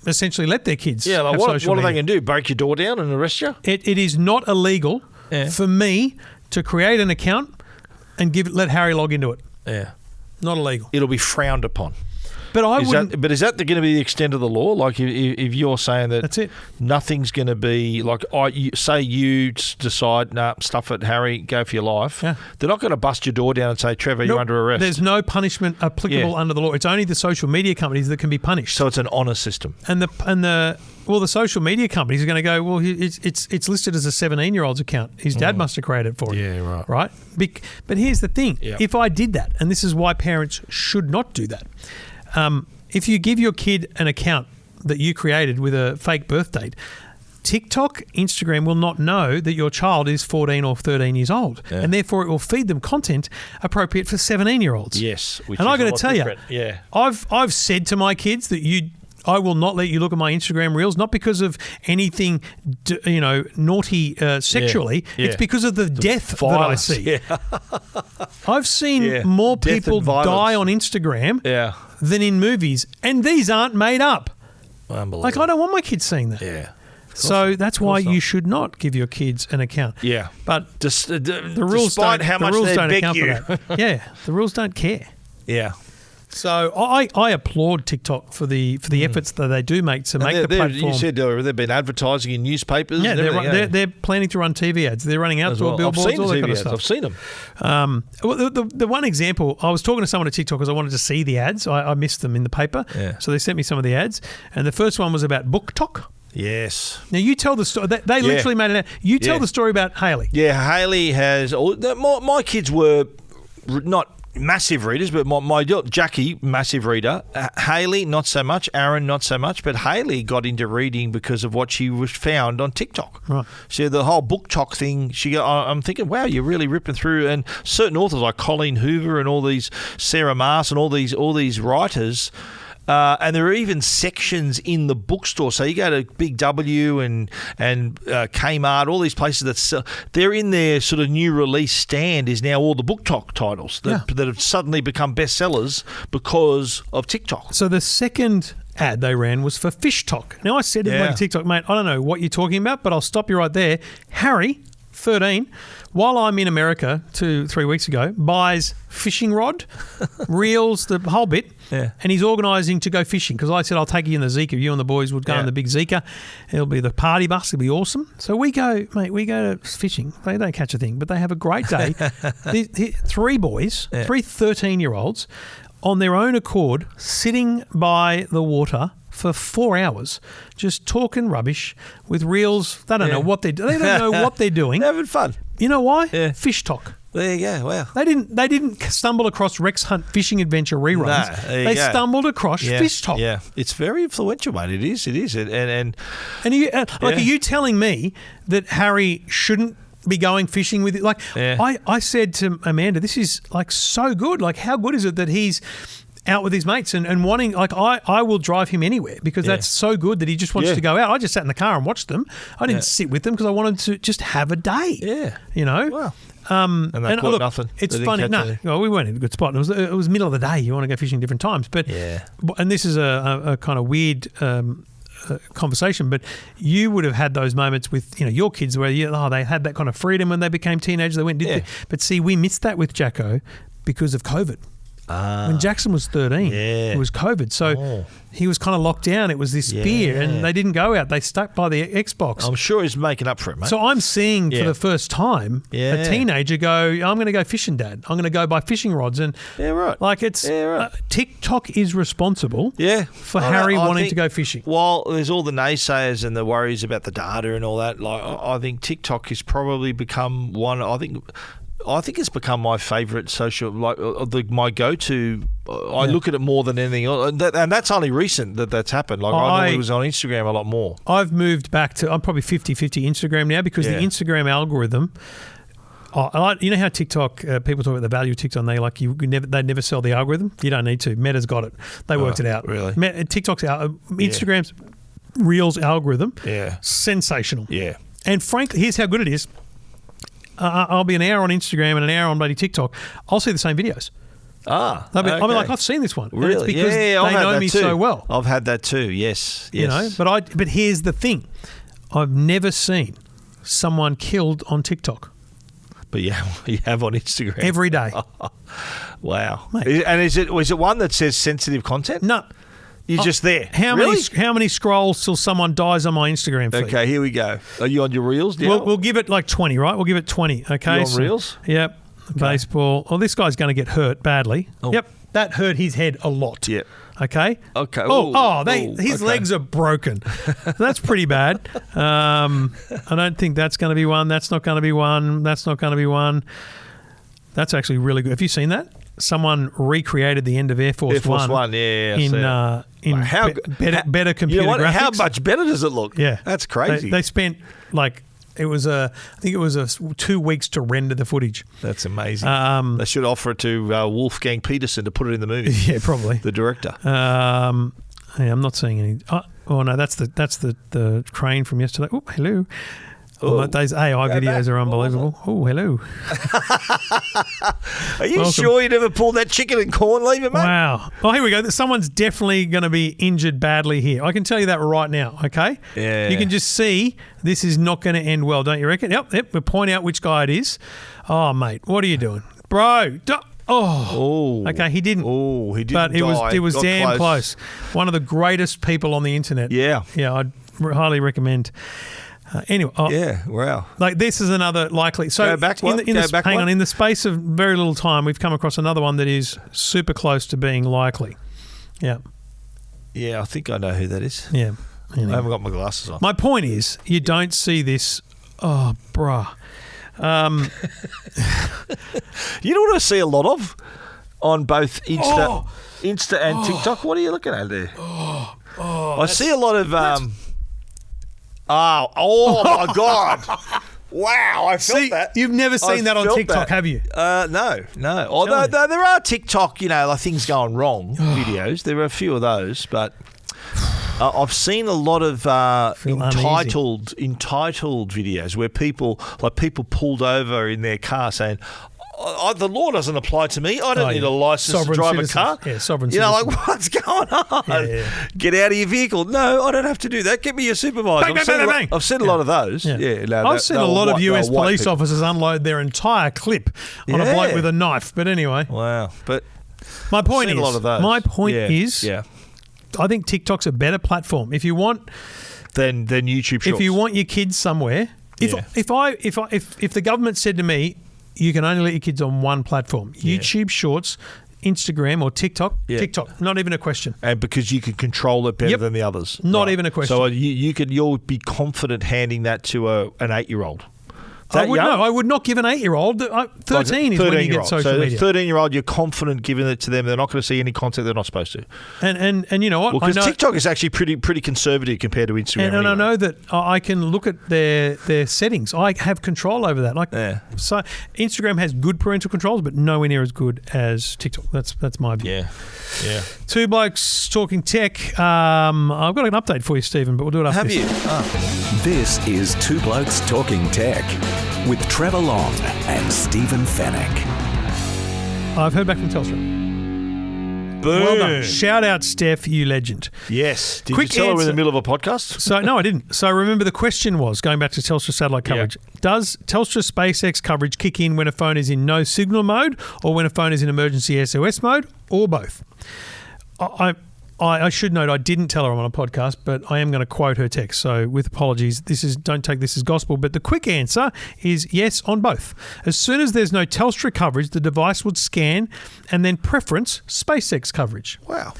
A: essentially let their kids.
B: Yeah, like
A: have
B: what
A: social
B: are they
A: media.
B: going to do? Break your door down and arrest you?
A: It is not illegal for me to create an account and let Harry log into it.
B: Yeah.
A: Not illegal.
B: It'll be frowned upon.
A: But I wouldn't.
B: But is that going to be the extent of the law? Like if you're saying that
A: that's it,
B: nothing's going to be like, say you decide, stuff it, Harry, go for your life. Yeah. They're not going to bust your door down and say, Trevor, you're under arrest.
A: There's no punishment applicable under the law. It's only the social media companies that can be punished.
B: So it's an honour system.
A: And the social media companies are going to go, well, it's listed as a 17-year-old's account. His dad must have created it for him.
B: Yeah,
A: right. But here's the thing. Yep. If I did that, and this is why parents should not do that, if you give your kid an account that you created with a fake birth date, TikTok, Instagram will not know that your child is 14 or 13 years old, and therefore it will feed them content appropriate for 17-year-olds.
B: Yes,
A: and I'm going to tell you, I've said to my kids that I will not let you look at my Instagram reels, not because of anything, naughty sexually. Yeah. It's because of the death violence that I see. Yeah. I've seen more people die on Instagram than in movies, and these aren't made up.
B: Unbelievable.
A: Like, I don't want my kids seeing that.
B: Yeah.
A: So that's why you should not give your kids an account.
B: Yeah.
A: But
B: the rules don't
A: account for that. Yeah. The rules don't care.
B: Yeah.
A: So I applaud TikTok for the efforts that they do make to make the platform.
B: You said they've been advertising in newspapers.
A: Yeah, they're planning to run TV ads. They're running outdoor billboards. All that kind of stuff.
B: I've seen them.
A: Well, the one example, I was talking to someone at TikTok because I wanted to see the ads. I missed them in the paper, so they sent me some of the ads. And the first one was about BookTok.
B: Yes.
A: Now you tell the story. They literally made it out. You tell the story about Hayley.
B: Yeah, Hayley has. My kids were not massive readers, but my Jackie, massive reader. Hayley, not so much. Aaron, not so much. But Hayley got into reading because of what she was found on TikTok.
A: Right.
B: So the whole BookTok thing, I'm thinking, wow, you're really ripping through. And certain authors like Colleen Hoover and all these, Sarah Maas and all these writers And there are even sections in the bookstore. So you go to Big W and Kmart, all these places that sell, they're in their sort of new release stand is now all the book talk titles that have suddenly become bestsellers because of TikTok.
A: So the second ad they ran was for Fish Talk. Now I said in my TikTok, mate, I don't know what you're talking about, but I'll stop you right there. Harry, 13, while I'm in America 2-3 weeks ago, buys fishing rod, reels, the whole bit, and he's organising to go fishing because I said I'll take you in the Zika. You and the boys would go in the big Zika. It'll be the party bus. It'll be awesome. So we go to fishing. They don't catch a thing, but they have a great day. Three boys, 3 13-year-olds, on their own accord, sitting by the water for 4 hours, just talking rubbish with reels. They don't know what they're doing. They don't know what they're doing.
B: They're having fun.
A: You know why? Fish Talk.
B: There you go. Wow.
A: They didn't stumble across Rex Hunt Fishing Adventure reruns.
B: No,
A: they stumbled across Fish Talk.
B: Yeah, it's very influential, mate. It is. And
A: you, are you telling me that Harry shouldn't be going fishing with it? Like I said to Amanda, this is like so good. Like how good is it that he's out with his mates and wanting, like I will drive him anywhere because that's so good that he just wants to go out. I just sat in the car and watched them. I didn't sit with them because I wanted to just have a day. Yeah. You know?
B: Wow. And they caught nothing.
A: It's funny. No, we weren't in a good spot. It was middle of the day. You want to go fishing different times. But and this is a kind of weird conversation, but you would have had those moments with your kids where they had that kind of freedom when they became teenagers. They went and did but see, we missed that with Jacko because of COVID. When Jackson was 13, it was COVID. So he was kind of locked down. It was this fear, and they didn't go out. They stuck by the Xbox.
B: I'm sure he's making up for it, mate.
A: So I'm seeing for the first time a teenager go, I'm going to go fishing, Dad. I'm going to go buy fishing rods. And like it's TikTok is responsible for Harry wanting to go fishing.
B: While there's all the naysayers and the worries about the data and all that, like I think TikTok has probably become one. I think it's become my favourite social, my go-to. I look at it more than anything else, and that's only recent that's happened. Like I normally was on Instagram a lot more.
A: I've moved back to, I'm probably 50-50 Instagram now because the Instagram algorithm. You know how TikTok, people talk about the value of TikTok, and they never sell the algorithm. You don't need to. Meta's got it. They worked it out.
B: Really?
A: TikTok's Instagram's Reels algorithm. Sensational.
B: Yeah.
A: And frankly, here's how good it is. I'll be an hour on Instagram and an hour on bloody TikTok. I'll see the same videos.
B: Okay.
A: I'll be like, I've seen this one.
B: Really?
A: And it's because they know me so well.
B: I've had that too. Yes.
A: But here's the thing: I've never seen someone killed on TikTok.
B: But you have on Instagram
A: every day.
B: Wow.
A: Mate.
B: And is it one that says sensitive content?
A: No.
B: You're just there.
A: How many scrolls till someone dies on my Instagram feed?
B: Okay, here we go. Are you on your Reels now?
A: We'll give it like 20, right? We'll give it 20, okay?
B: You on Reels?
A: Yep. Okay. Baseball. Oh, this guy's going to get hurt badly.
B: Oh.
A: Yep. That hurt his head a lot.
B: Yep.
A: Okay?
B: Okay.
A: His legs are broken. That's pretty bad. I don't think that's going to be one. That's not going to be one. That's not going to be one. That's actually really good. Have you seen that? Someone recreated the end of Air Force One.
B: In
A: better computer graphics.
B: How much better does it look?
A: Yeah,
B: that's crazy.
A: They spent I think it was 2 weeks to render the footage.
B: That's amazing. They should offer it to Wolfgang Peterson to put it in the movie.
A: Yeah, probably
B: the director.
A: I'm not seeing any. Oh no, that's the crane from yesterday. Oh, hello. Oh, those AI videos are unbelievable. Oh, hello.
B: Are you sure you never pulled that chicken and corn lever, mate?
A: Wow. Oh, here we go. Someone's definitely going to be injured badly here. I can tell you that right now, okay?
B: Yeah.
A: You can just see this is not going to end well, don't you reckon? Yep. We'll point out which guy it is. Oh, mate, what are you doing? Bro, okay, he didn't.
B: Oh, he didn't.
A: But it was damn close. One of the greatest people on the internet.
B: Yeah.
A: Yeah, I'd highly recommend. Anyway,
B: wow.
A: Like this is another likely. So
B: go back one.
A: In the space of very little time, we've come across another one that is super close to being likely. Yeah.
B: Yeah, I think I know who that is.
A: Yeah. Anyway.
B: I haven't got my glasses on.
A: My point is, you don't see this. Oh, bruh.
B: You know what I see a lot of on both Insta and TikTok? What are you looking at there? I see a lot of. Oh my God! Wow, I felt that.
A: You've never seen that on
B: felt
A: TikTok,
B: that.
A: have you?
B: No. Although there are TikTok, like things going wrong videos. There are a few of those, but I've seen a lot of entitled videos where people pulled over in their car saying, the law doesn't apply to me. I don't need a license to drive a car.
A: Yeah, sovereign citizen.
B: Like, what's going on?
A: Yeah.
B: Get out of your vehicle. No, I don't have to do that. Get me your supervisor. I've seen a lot of those.
A: Yeah. I've seen a lot of US police officers unload their entire clip on a bloke with a knife. But anyway.
B: Wow. But
A: my point is,
B: a lot of those.
A: I think TikTok's a better platform. If you want...
B: Than YouTube Shorts.
A: If you want your kids somewhere... If the government said to me, you can only let your kids on one platform. YouTube Shorts, Instagram or TikTok. Yeah. TikTok, not even a question.
B: And because you can control it better than the others.
A: Not even a question.
B: So you'll be confident handing that to an 8-year-old.
A: I would not give an 8-year-old. 13 is when you get social media.
B: So 13-year-old, you're confident giving it to them. They're not going to see any content they're not supposed to.
A: And you know what?
B: Well, because TikTok is actually pretty conservative compared to Instagram.
A: And I know that I can look at their settings. I have control over that. So Instagram has good parental controls, but nowhere near as good as TikTok. That's my view.
B: Yeah.
A: Two Blokes Talking Tech. I've got an update for you, Stephen, but we'll do it after this.
C: Have you? This is Two Blokes Talking Tech with Trevor Long and Stephen Fennick.
A: I've heard back from Telstra.
B: Boom.
A: Well done. Shout out, Steph, you legend.
B: Yes. Did you tell her in the middle of a podcast?
A: No, I didn't. So remember the question was, going back to Telstra satellite coverage, does Telstra SpaceX coverage kick in when a phone is in no signal mode or when a phone is in emergency SOS mode or both? I should note I didn't tell her I'm on a podcast, but I am going to quote her text. So with apologies, don't take this as gospel, but the quick answer is yes on both. As soon as there's no Telstra coverage, the device would scan and then preference SpaceX coverage.
B: Wow.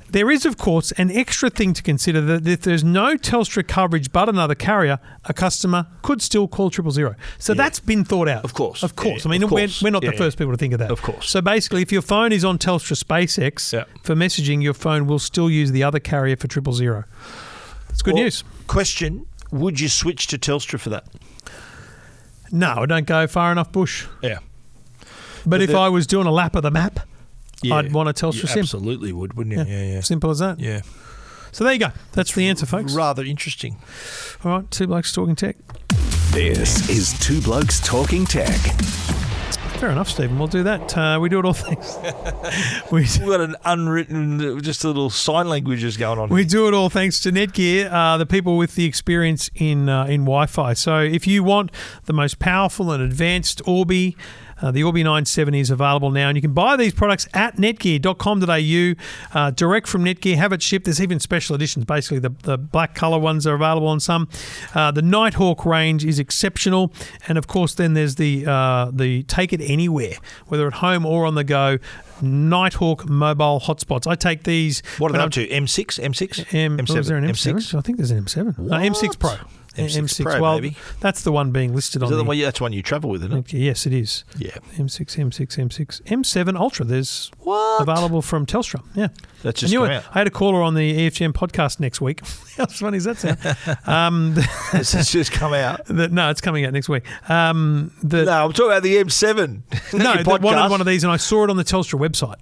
A: There is, of course, an extra thing to consider that if there's no Telstra coverage but another carrier, a customer could still call 000. So that's been thought out.
B: Of course.
A: I mean, we're not the first people to think of that.
B: Of course.
A: So basically, if your phone is on Telstra SpaceX for messaging, your phone will still use the other carrier for 000. It's good news.
B: Question, would you switch to Telstra for that?
A: No, I don't go far enough bush.
B: Yeah.
A: But if I was doing a lap of the map, I'd want a Telstra SIM.
B: Absolutely would, wouldn't you? Yeah.
A: Simple as that.
B: Yeah.
A: So there you go. That's the answer, folks.
B: Rather interesting.
A: All right, Two Blokes Talking Tech.
C: This is Two Blokes Talking Tech.
A: Fair enough, Stephen. We'll do that. We do it all thanks.
B: We've got an unwritten, just a little sign languages going on.
A: We do it all thanks to Netgear, the people with the experience in Wi-Fi. So if you want the most powerful and advanced Orbi, the Orbi 970 is available now, and you can buy these products at netgear.com.au, direct from Netgear, have it shipped. There's even special editions. Basically, the black colour ones are available on some. The Nighthawk range is exceptional, and of course, then there's the Take It Anywhere, whether at home or on the go. Nighthawk mobile hotspots. I take these.
B: What are they up to? M6? M7?
A: Was there an M7?
B: M6?
A: I think there's an M7. No, M6 Pro.
B: M6 Pro,
A: well,
B: baby.
A: That's the one being listed on the...
B: That's the one you travel with, isn't it?
A: Yes, it is.
B: Yeah.
A: M6. M7 Ultra. There's available from Telstra. Yeah.
B: That's just come out.
A: I had a caller on the EFGM podcast next week. How funny does that sound?
B: It's just come out.
A: No, it's coming out next week.
B: No, I'm talking about the M7.
A: One of these, and I saw it on the Telstra website.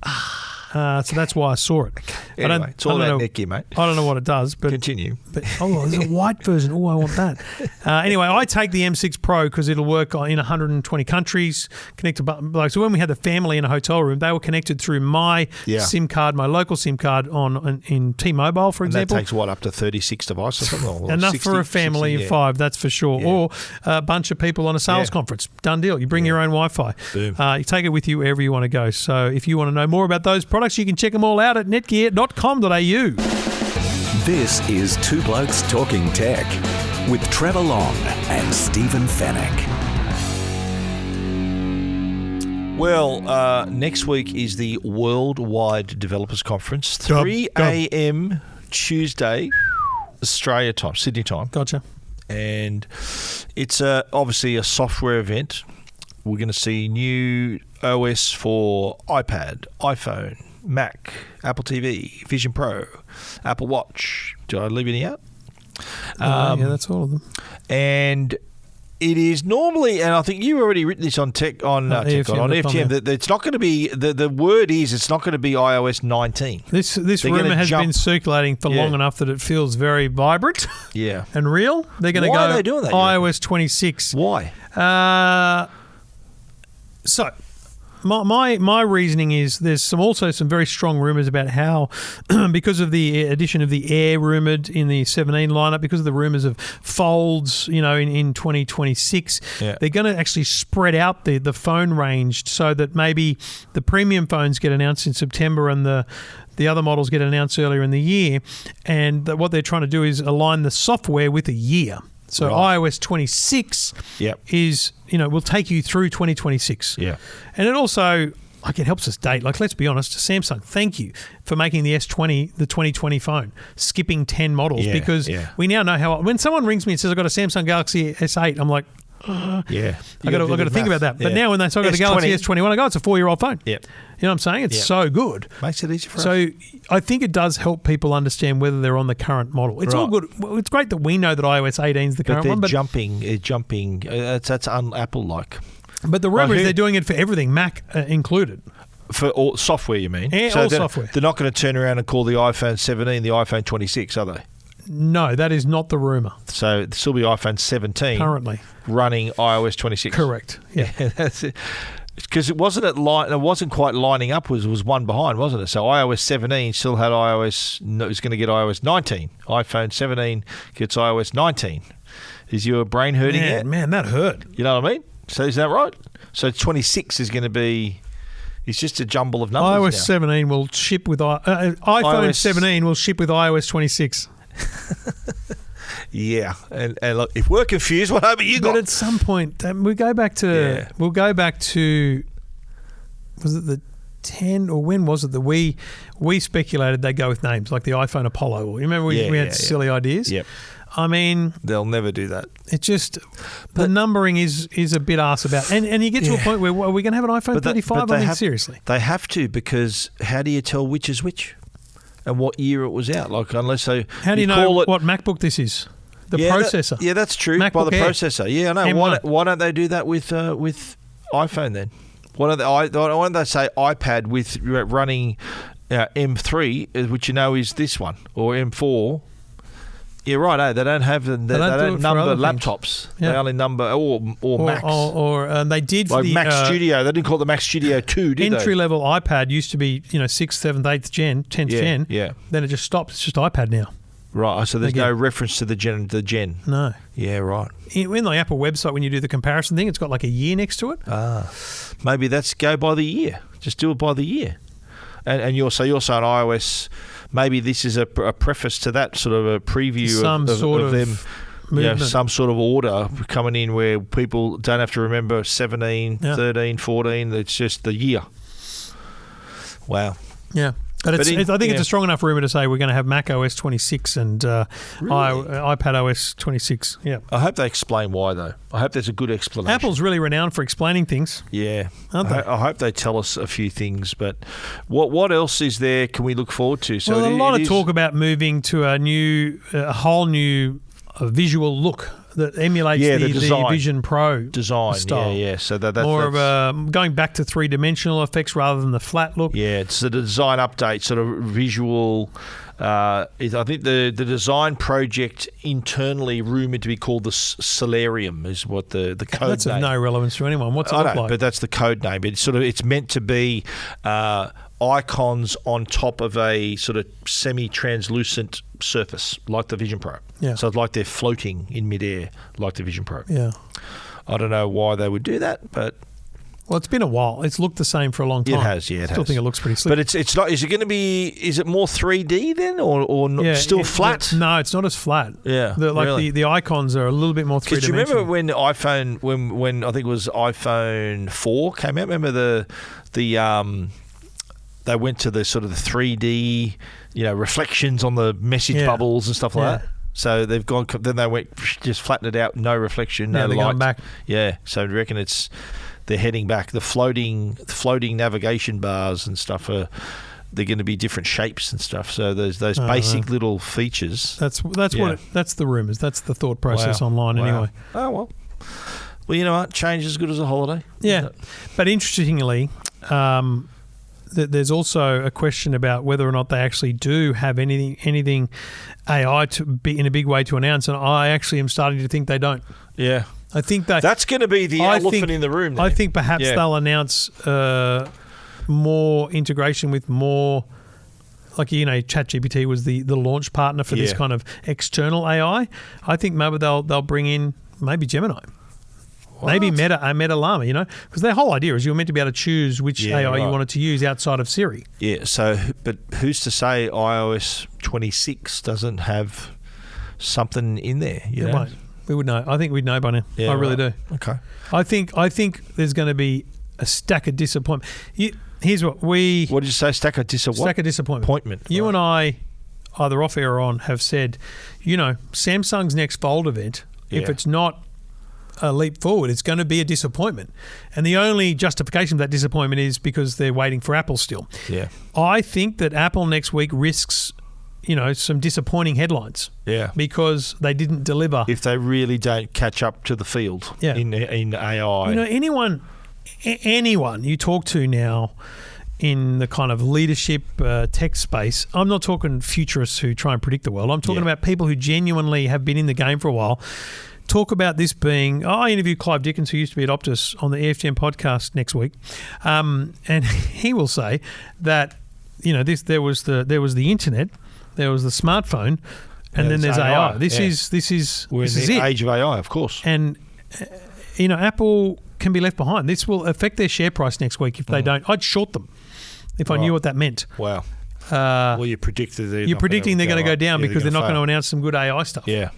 A: So that's why I saw it.
B: Anyway, it's all about Netgear, mate.
A: I don't know what it does, but
B: continue.
A: But there's a white version. Oh, I want that. Anyway, I take the M6 Pro because it'll work in 120 countries. So when we had the family in a hotel room, they were connected through my SIM card, my local SIM card in T-Mobile, for example.
B: That takes up to 36 devices or something?
A: Enough 60, for a family 60, of 5, that's for sure. Yeah. Or a bunch of people on a sales conference. Done deal. You bring your own Wi-Fi.
B: Boom.
A: You take it with you wherever you want to go. So if you want to know more about those products, you can check them all out at netgear.com.au.
C: This is Two Blokes Talking Tech with Trevor Long and Stephen Fennick.
B: Well, next week is the Worldwide Developers Conference, 3 a.m. Tuesday, Australia time, Sydney time.
A: Gotcha.
B: And it's obviously a software event. We're going to see new OS for iPad, iPhone, Mac, Apple TV, Vision Pro, Apple Watch. Did I leave any out?
A: Yeah, that's all of them.
B: And It is normally, and I think you've already written this on FTM, that it's not going to be, the word is it's not going to be iOS 19.
A: This rumour has been circulating for long enough that it feels very vibrant and real. They're going to go
B: Why are they doing that?
A: iOS 26.
B: Why?
A: So my reasoning is there's also some very strong rumours about how because of the addition of the Air rumoured in the 17 lineup, because of the rumours of folds, in 2026, they're going to actually spread out the phone range so that maybe the premium phones get announced in September and the other models get announced earlier in the year. And what they're trying to do is align the software with a year. So iOS 26 is, will take you through 2026. Yeah. And it also, it helps us date. Let's be honest, Samsung, thank you for making the S20 the 2020 phone, skipping 10 models because we now know how, when someone rings me and says, I've got a Samsung Galaxy S8, I'm like, I got to think about that. But now when they say I've got a Galaxy S21, I go, it's a 4-year-old phone. Yep. You know what I'm saying? It's so good.
B: Makes it easy for us.
A: So I think it does help people understand whether they're on the current model. It's all good. Well, it's great that we know that iOS 18 is the current one. But
B: jumping. That's un-Apple-like.
A: But the rumour is they're doing it for everything, Mac included.
B: For all software, you mean?
A: Yeah, all software.
B: They're not going to turn around and call the iPhone 17 the iPhone 26, are they?
A: No, that is not the rumour.
B: So this will be iPhone 17
A: currently
B: running iOS 26.
A: Correct. Yeah,
B: that's it. Because it wasn't quite lining up. Was one behind, wasn't it? So iOS 17 still had iOS. It was going to get iOS 19. iPhone 17 gets iOS 19. Is your brain hurting yet?
A: Man, that hurt.
B: You know what I mean? So is that right? So 26 is going to be. It's just a jumble of numbers.
A: iOS 17 will ship with iPhone 17 will ship with iOS 26.
B: Yeah, and look, if we're confused, what have you got?
A: But at some point, we'll go back to. Was it the 10 or when was it that we speculated they'd go with names like the iPhone Apollo? Or you remember we had silly ideas?
B: Yep.
A: I mean,
B: they'll never do that.
A: It just the numbering is a bit arse about, and you get to a point where are we going to have an iPhone 35? Seriously,
B: they have to, because how do you tell which is which? And what year it was out? Unless they...
A: How do you know what MacBook this is? The processor.
B: That's true.
A: MacBook
B: by the
A: Air.
B: processor. Yeah, I know. Why don't they do that with iPhone then? Why don't they say iPad with running M3, which is this one, or M4? Yeah, right. They don't have they don't number laptops. Yeah. They only number or Macs.
A: Or they did for the
B: Mac Studio. They didn't call it the Mac Studio 2, did they?
A: Entry level iPad used to be 6th, 7th, 8th gen, 10th gen.
B: Yeah.
A: Then it just stopped. It's just iPad now.
B: Right. So there's no reference to the gen.
A: No.
B: Yeah. Right.
A: In the Apple website, when you do the comparison thing, it's got like a year next to it.
B: Maybe that's go by the year. Just do it by the year. And you're saying iOS. Maybe this is a preface to that, sort of a preview of them, some sort of order coming in where people don't have to remember 17, 13, 14. It's just the year. Wow.
A: Yeah. But I think it's a strong enough rumour to say we're going to have Mac OS 26 and iPad OS 26. Yeah.
B: I hope they explain why, though. I hope there's a good explanation.
A: Apple's really renowned for explaining things.
B: Yeah.
A: Aren't they?
B: I hope they tell us a few things. But what else is there can we look forward to?
A: So a lot of talk about moving to a whole new visual look that emulates the Vision Pro
B: design
A: style.
B: Yeah. So that's
A: more of a going back to three-dimensional effects rather than the flat look.
B: Yeah, it's a design update, sort of visual. I think the design project internally rumoured to be called the Solarium is what the code name.
A: That's of no relevance to anyone. What's it look like?
B: But that's the code name. It's meant to be icons on top of a sort of semi-translucent surface like the Vision Pro.
A: Yeah.
B: So it's like they're floating in midair like the Vision Pro.
A: Yeah.
B: I don't know why they would do that, but...
A: Well, it's been a while. It's looked the same for a long time.
B: It has, yeah.
A: I still think it looks pretty slick.
B: But it's not... Is it going to be... Is it more 3D then or still flat?
A: No, it's not as flat.
B: Yeah,
A: the icons are a little bit more three-dimensional.
B: Do you remember when the iPhone... When I think it was iPhone 4 came out? Remember the they went to the sort of the 3D, reflections on the message bubbles and stuff like that. So they've gone. Then they went just flatten it out, no reflection, no light.
A: Going back.
B: Yeah. So I reckon they're heading back. The floating navigation bars and stuff they're going to be different shapes and stuff. So there's those basic little features.
A: That's the rumours. That's the thought process online anyway.
B: Oh well. Well, you know what? Change is as good as a holiday.
A: Yeah. But interestingly, there's also a question about whether or not they actually do have anything AI to be in a big way to announce, and I actually am starting to think they don't.
B: Yeah.
A: I think
B: that's going to be the elephant in the room.
A: I think perhaps they'll announce more integration with more, like, ChatGPT was the launch partner for this kind of external AI. I think maybe they'll bring in maybe Gemini. What? Maybe Meta Llama, because their whole idea is you're meant to be able to choose which AI you wanted to use outside of Siri.
B: Yeah, so, but who's to say iOS 26 doesn't have something in there?
A: It won't. We would know. I think we'd know by now. I really do.
B: Okay.
A: I think there's going to be a stack of disappointment. Here's what we...
B: What did you say? Stack of disappointment?
A: Stack of disappointment. You and I, either off air or on, have said, Samsung's next Fold event, if it's not a leap forward, it's going to be a disappointment. And the only justification for that disappointment is because they're waiting for Apple still.
B: Yeah.
A: I think that Apple next week risks, some disappointing headlines.
B: Yeah.
A: Because they didn't deliver.
B: If they really don't catch up to the field in AI.
A: Anyone you talk to now in the kind of leadership tech space, I'm not talking futurists who try and predict the world. I'm talking about people who genuinely have been in the game for a while. Talk about this being... I interviewed Clive Dickens, who used to be at Optus, on the EFGM podcast next week, and he will say that there was the internet, there was the smartphone, and then there's AI. This is
B: We're in the age of AI, of course.
A: And Apple can be left behind. This will affect their share price next week if they don't. I'd short them if I knew what that meant.
B: Wow. Well, you predicted
A: you're predicting they're going to go down because they're not going to announce some good AI stuff.
B: Yeah.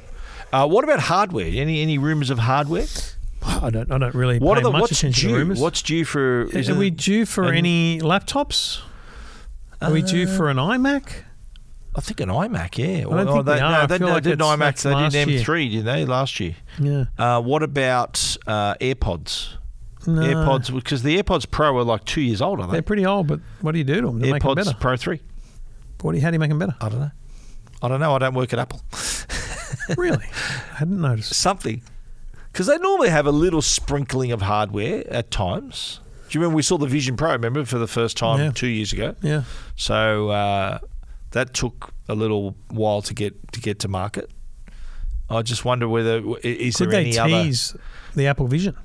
B: What about hardware? Any rumours of hardware?
A: I don't really pay much attention to rumours.
B: What's due for...
A: Are we due for any laptops? Are we due for an iMac?
B: I think an iMac, yeah.
A: I don't think they are.
B: They did an iMac. They did M3, didn't they, last year?
A: Yeah.
B: What about AirPods?
A: No.
B: AirPods, because the AirPods Pro are like 2 years old, aren't they?
A: They're pretty old, but what do you do to them to make them better?
B: AirPods Pro 3.
A: How do you make them better?
B: I don't know. I don't work at Apple.
A: Really? I hadn't noticed.
B: Something. Because they normally have a little sprinkling of hardware at times. Do you remember we saw the Vision Pro, for the first time 2 years ago?
A: Yeah.
B: So that took a little while to get to market. I just wonder whether...
A: Could they tease the Apple Vision?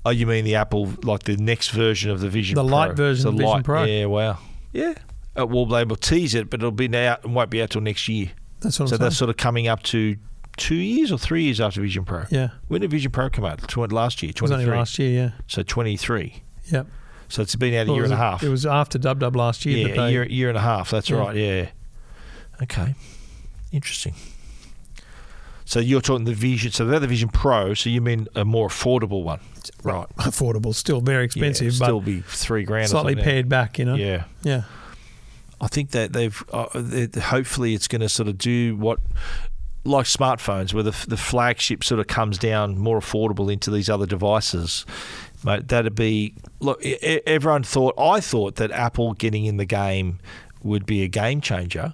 B: Oh, you mean the Apple, like the next version of the Vision Pro?
A: The light version of the Vision Pro.
B: Yeah, wow. Yeah. Well, they will tease it, but it'll be out and won't be out till next year.
A: That's what I'm
B: saying.
A: So
B: that's sort of coming up to 2 years or 3 years after Vision Pro.
A: Yeah.
B: When did Vision Pro come out? Last year, 23.
A: It was only last year, yeah.
B: So 23.
A: Yep.
B: So it's been out a year and a half.
A: It was after Dub last year.
B: Yeah, a year and a half. That's right, yeah. Okay. Interesting. So you're talking the Vision. So they're the Vision Pro, so you mean a more affordable one. Right.
A: Affordable, still very expensive.
B: Yeah, still be $3,000
A: slightly pared back,
B: Yeah.
A: Yeah.
B: I think that they've hopefully it's going to sort of do what, like smartphones, where the flagship sort of comes down more affordable into these other devices. Mate, that'd be... Look, I thought that Apple getting in the game would be a game changer,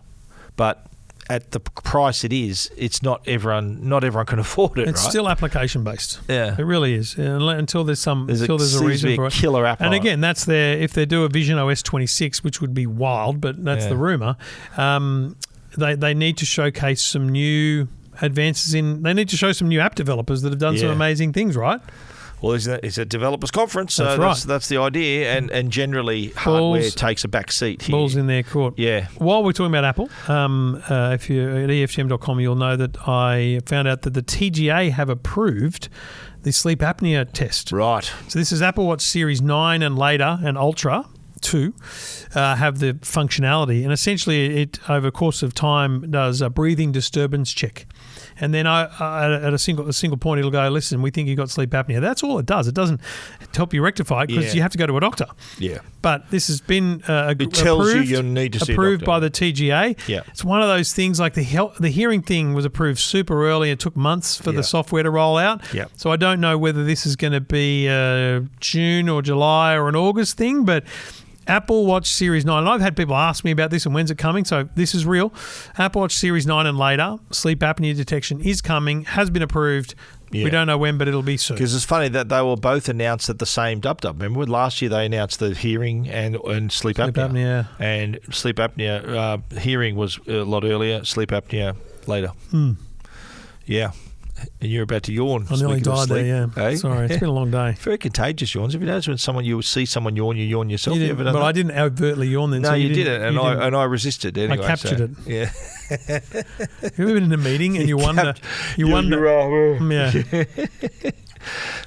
B: but at the price it is, it's not everyone can afford it.
A: It's
B: right?
A: still application based.
B: Yeah,
A: it really is. Until there's a reason for it.
B: Killer app.
A: And again, that's if they do a Vision OS 26, which would be wild, but that's the rumor. They need to showcase some new advances They need to show some new app developers that have done some amazing things, right?
B: Well, it's a develefers conference.
A: That's right.
B: That's the idea, and generally hardware takes a back seat here.
A: Balls in their court.
B: Yeah.
A: While we're talking about Apple, if you're at EFGM.com, you'll know that I found out that the TGA have approved the sleep apnea test.
B: Right.
A: So this is Apple Watch Series 9 and later and Ultra 2 have the functionality, and essentially it over a course of time does a breathing disturbance check. And then at a single point, it'll go, listen, we think you've got sleep apnea. That's all it does. It doesn't help you rectify it because you have to go to a doctor.
B: Yeah.
A: But this has been
B: it tells you need to see
A: approved by the TGA.
B: Yeah.
A: It's one of those things like the hearing thing was approved super early. It took months for the software to roll out.
B: Yeah.
A: So I don't know whether this is going to be a June or July or an August thing, but Apple Watch Series 9, and I've had people ask me about this and when's it coming, so this is real. Apple Watch Series 9 and later, sleep apnea detection is coming, has been approved. Yeah. We don't know when, but it'll be soon.
B: Because it's funny that they were both announced at the same dub. Remember last year they announced the hearing and sleep apnea. And sleep apnea, hearing was a lot earlier, sleep apnea later. Yeah. And you're about to yawn.
A: I nearly died there, yeah.
B: Hey?
A: Sorry, it's been a long day.
B: Very contagious yawns. Have you noticed when you see someone yawn, you yawn yourself?
A: You
B: ever done
A: but
B: that?
A: I didn't overtly yawn then.
B: No,
A: so
B: you didn't, and I resisted anyway.
A: I captured it.
B: Yeah.
A: Have you been in a meeting and you wonder? Yeah.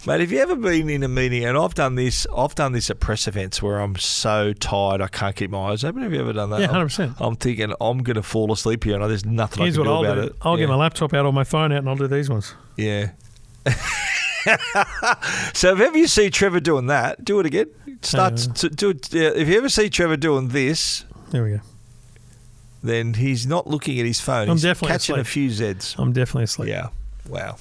B: Mate, have you ever been in a meeting, and I've done this at press events where I'm so tired I can't keep my eyes open. Have you ever done that?
A: Yeah, 100%.
B: I'm thinking I'm going to fall asleep here and there's nothing I can do about it.
A: I'll get my laptop out or my phone out and I'll do these ones.
B: Yeah. So if ever you see Trevor doing that, do it again. Do it. If you ever see Trevor doing this,
A: there we go.
B: Then he's not looking at his phone.
A: I'm
B: he's
A: definitely
B: catching
A: asleep.
B: A few Zs.
A: I'm definitely asleep.
B: Yeah. Wow.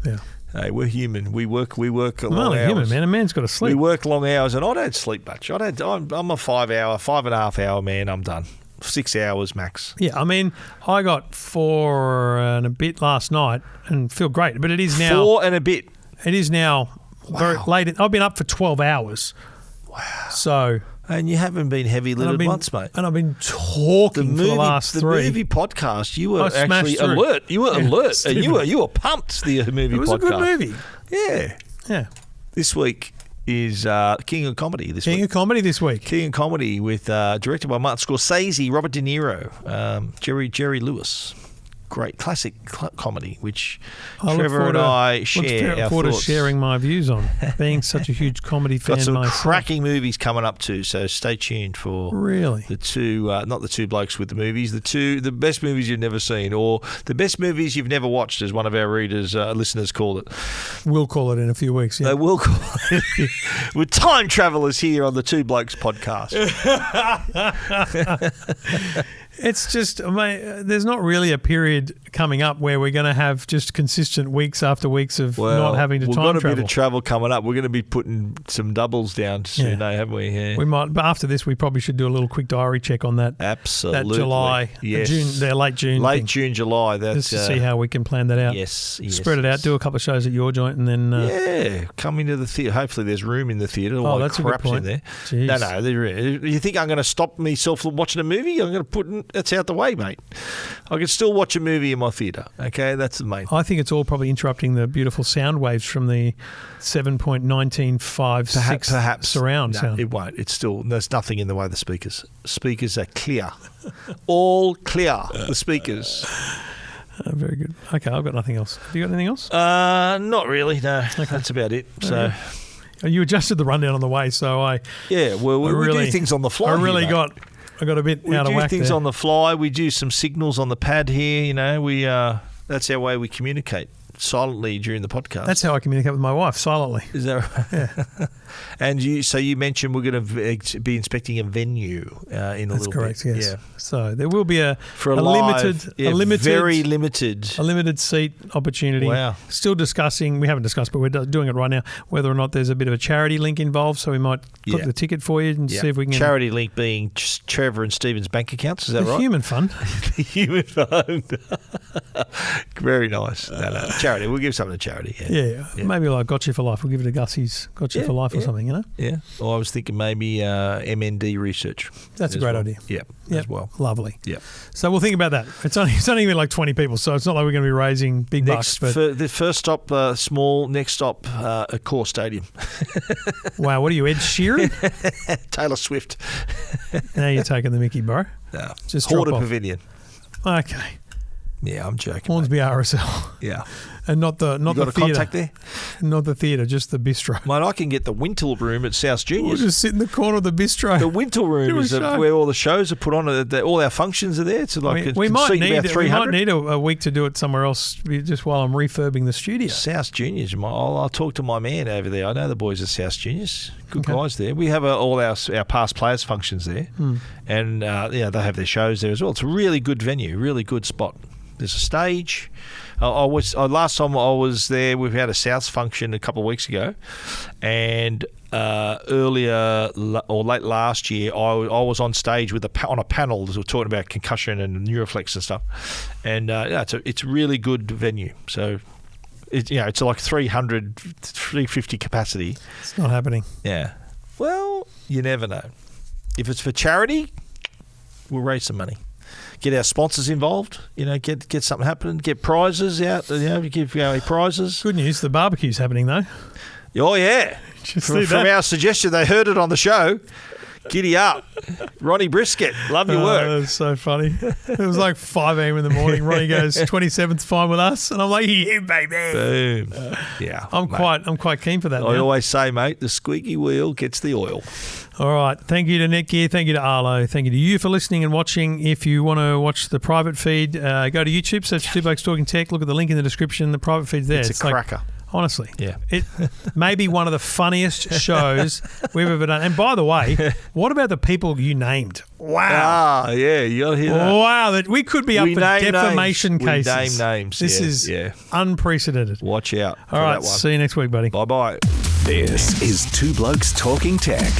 A: Yeah.
B: Hey, we're human. We work long hours.
A: I'm only human, man. A man's got to sleep.
B: We work long hours, and I don't sleep much. I'm a 5.5 hour man. I'm done. 6 hours max.
A: Yeah, I mean, I got 4 and a bit last night and feel great, but it is now
B: 4 and a bit.
A: It is now very late. I've been up for 12 hours.
B: Wow.
A: So.
B: And you haven't been heavy-lidded once, mate.
A: And I've been talking for the last 3.
B: The movie podcast, you were actually alert. You were alert. And you were pumped, the movie podcast.
A: It was a good movie.
B: Yeah.
A: Yeah.
B: This week is King of Comedy this
A: week.
B: King of Comedy with directed by Martin Scorsese, Robert De Niro, Jerry Lewis. Great classic comedy, which Trevor and I share.
A: Look forward to sharing my views on. Being such a huge comedy fan,
B: got some
A: myself.
B: cracking movies coming up too. So stay tuned for the two, not the two blokes with the movies, the best movies you've never seen, or the best movies you've never watched, as one of our listeners called it.
A: We'll call it in a few weeks. Yeah.
B: They will call it. We're time travelers here on the Two Blokes podcast.
A: It's just, there's not really a period coming up where we're going to have just consistent weeks after weeks of not having to time travel.
B: We've got a bit of travel coming up. We're going to be putting some doubles down soon, haven't we? Yeah.
A: We might, but after this, we probably should do a little quick diary check on that.
B: Absolutely.
A: That July,
B: yes.
A: late June.
B: Late June, July.
A: Just to see how we can plan that out.
B: Yes.
A: Spread it out, do a couple of shows at your joint, and then...
B: come into the theatre. Hopefully there's room in the theatre.
A: That's a good point.
B: In there.
A: Jeez.
B: No. You think I'm going to stop myself from watching a movie? I'm going to that's out the way, mate. I can still watch a movie in my theatre. Okay, that's the main.
A: I think it's all probably interrupting the beautiful sound waves from the 7.1956
B: perhaps
A: surround sound.
B: It won't. It's still, there's nothing in the way of the speakers. Speakers are clear, all clear. The speakers.
A: Very good. Okay, I've got nothing else. Have you got anything else?
B: Not really. No, that's about it. So.
A: You adjusted the rundown on the way, so I.
B: Yeah, well, we do things on the fly.
A: I got a bit out of whack.
B: We do things on the fly. We do some signals on the pad here. You know, that's our way we communicate silently during the podcast.
A: That's how I communicate with my wife, silently.
B: Is that right? Yeah. And you mentioned we're going to be inspecting a venue in a little bit.
A: That's correct, yes.
B: Yeah.
A: So there will be a
B: limited
A: seat opportunity.
B: Wow.
A: Still discussing, we haven't discussed, but we're doing it right now, whether or not there's a bit of a charity link involved. So we might put the ticket for you and see if we can.
B: Charity link being Trevor and Stephen's bank accounts, is that right?
A: Human fund.
B: The human fund. Very nice. No. Charity. We'll give something to charity.
A: Yeah. Maybe like Got You for Life. We'll give it to Gussie's Got You for Life or something, you know?
B: Yeah. Or I was thinking maybe MND research.
A: That's a great idea.
B: Yeah. As well.
A: Lovely.
B: Yeah.
A: So we'll think about that. It's only going to be like 20 people, so it's not like we're going to be raising big bucks. But
B: the first stop, small. Next stop, a core stadium.
A: Wow. What are you, Ed Sheeran?
B: Taylor Swift.
A: Now you're taking the mickey, bro.
B: No.
A: Just
B: Horta Pavilion.
A: Okay.
B: Yeah, I'm joking.
A: Hornsby RSL.
B: Yeah.
A: And not the
B: you got
A: the
B: a
A: theatre.
B: Contact there?
A: Not the theatre, just the bistro.
B: Mate, I can get the Wintle room at South Juniors.
A: We'll just sit in the corner of the bistro.
B: The Wintle room is where all the shows are put on. All our functions are there. It's like
A: we might need a week to do it somewhere else just while I'm refurbing the studio.
B: South Juniors. I'll talk to my man over there. I know the boys at South Juniors. Good guys there. We have all our past players functions there. And they have their shows there as well. It's a really good venue, really good spot. There's a stage. Last time I was there, we've had a South function a couple of weeks ago, and earlier or late last year, I was on stage with on a panel as we were talking about concussion and neuroflex and stuff, and it's a really good venue. So it's like 350 capacity.
A: It's not happening.
B: Yeah. Well, you never know. If it's for charity, we'll raise some money. Get our sponsors involved. Get something happening. Get prizes out. Give away prizes.
A: Good news. The barbecue's happening though.
B: Oh yeah. From our suggestion, they heard it on the show. Giddy up. Ronnie Brisket, love your work.
A: That's so funny. It was like 5 a.m. in the morning. Ronnie goes, 27th's fine with us. And I'm like, yeah, baby.
B: Boom. Yeah.
A: I'm quite keen for that
B: I
A: now.
B: always say, mate, the squeaky wheel gets the oil.
A: All right. Thank you to Netgear. Thank you to Arlo. Thank you to you for listening and watching. If you want to watch the private feed, go to YouTube, search Two Blokes Talking Tech. Look at the link in the description. The private feed's there.
B: It's a cracker.
A: Honestly.
B: Yeah.
A: It may be one of the funniest shows we've ever done. And by the way, what about the people you named? Wow.
B: Ah, yeah, you got to hear that.
A: Wow, that we could be up for defamation cases.
B: We name names.
A: This is unprecedented.
B: Watch out.
A: All right, see you next week, buddy.
B: Bye-bye.
C: This is Two Blokes Talking Tech.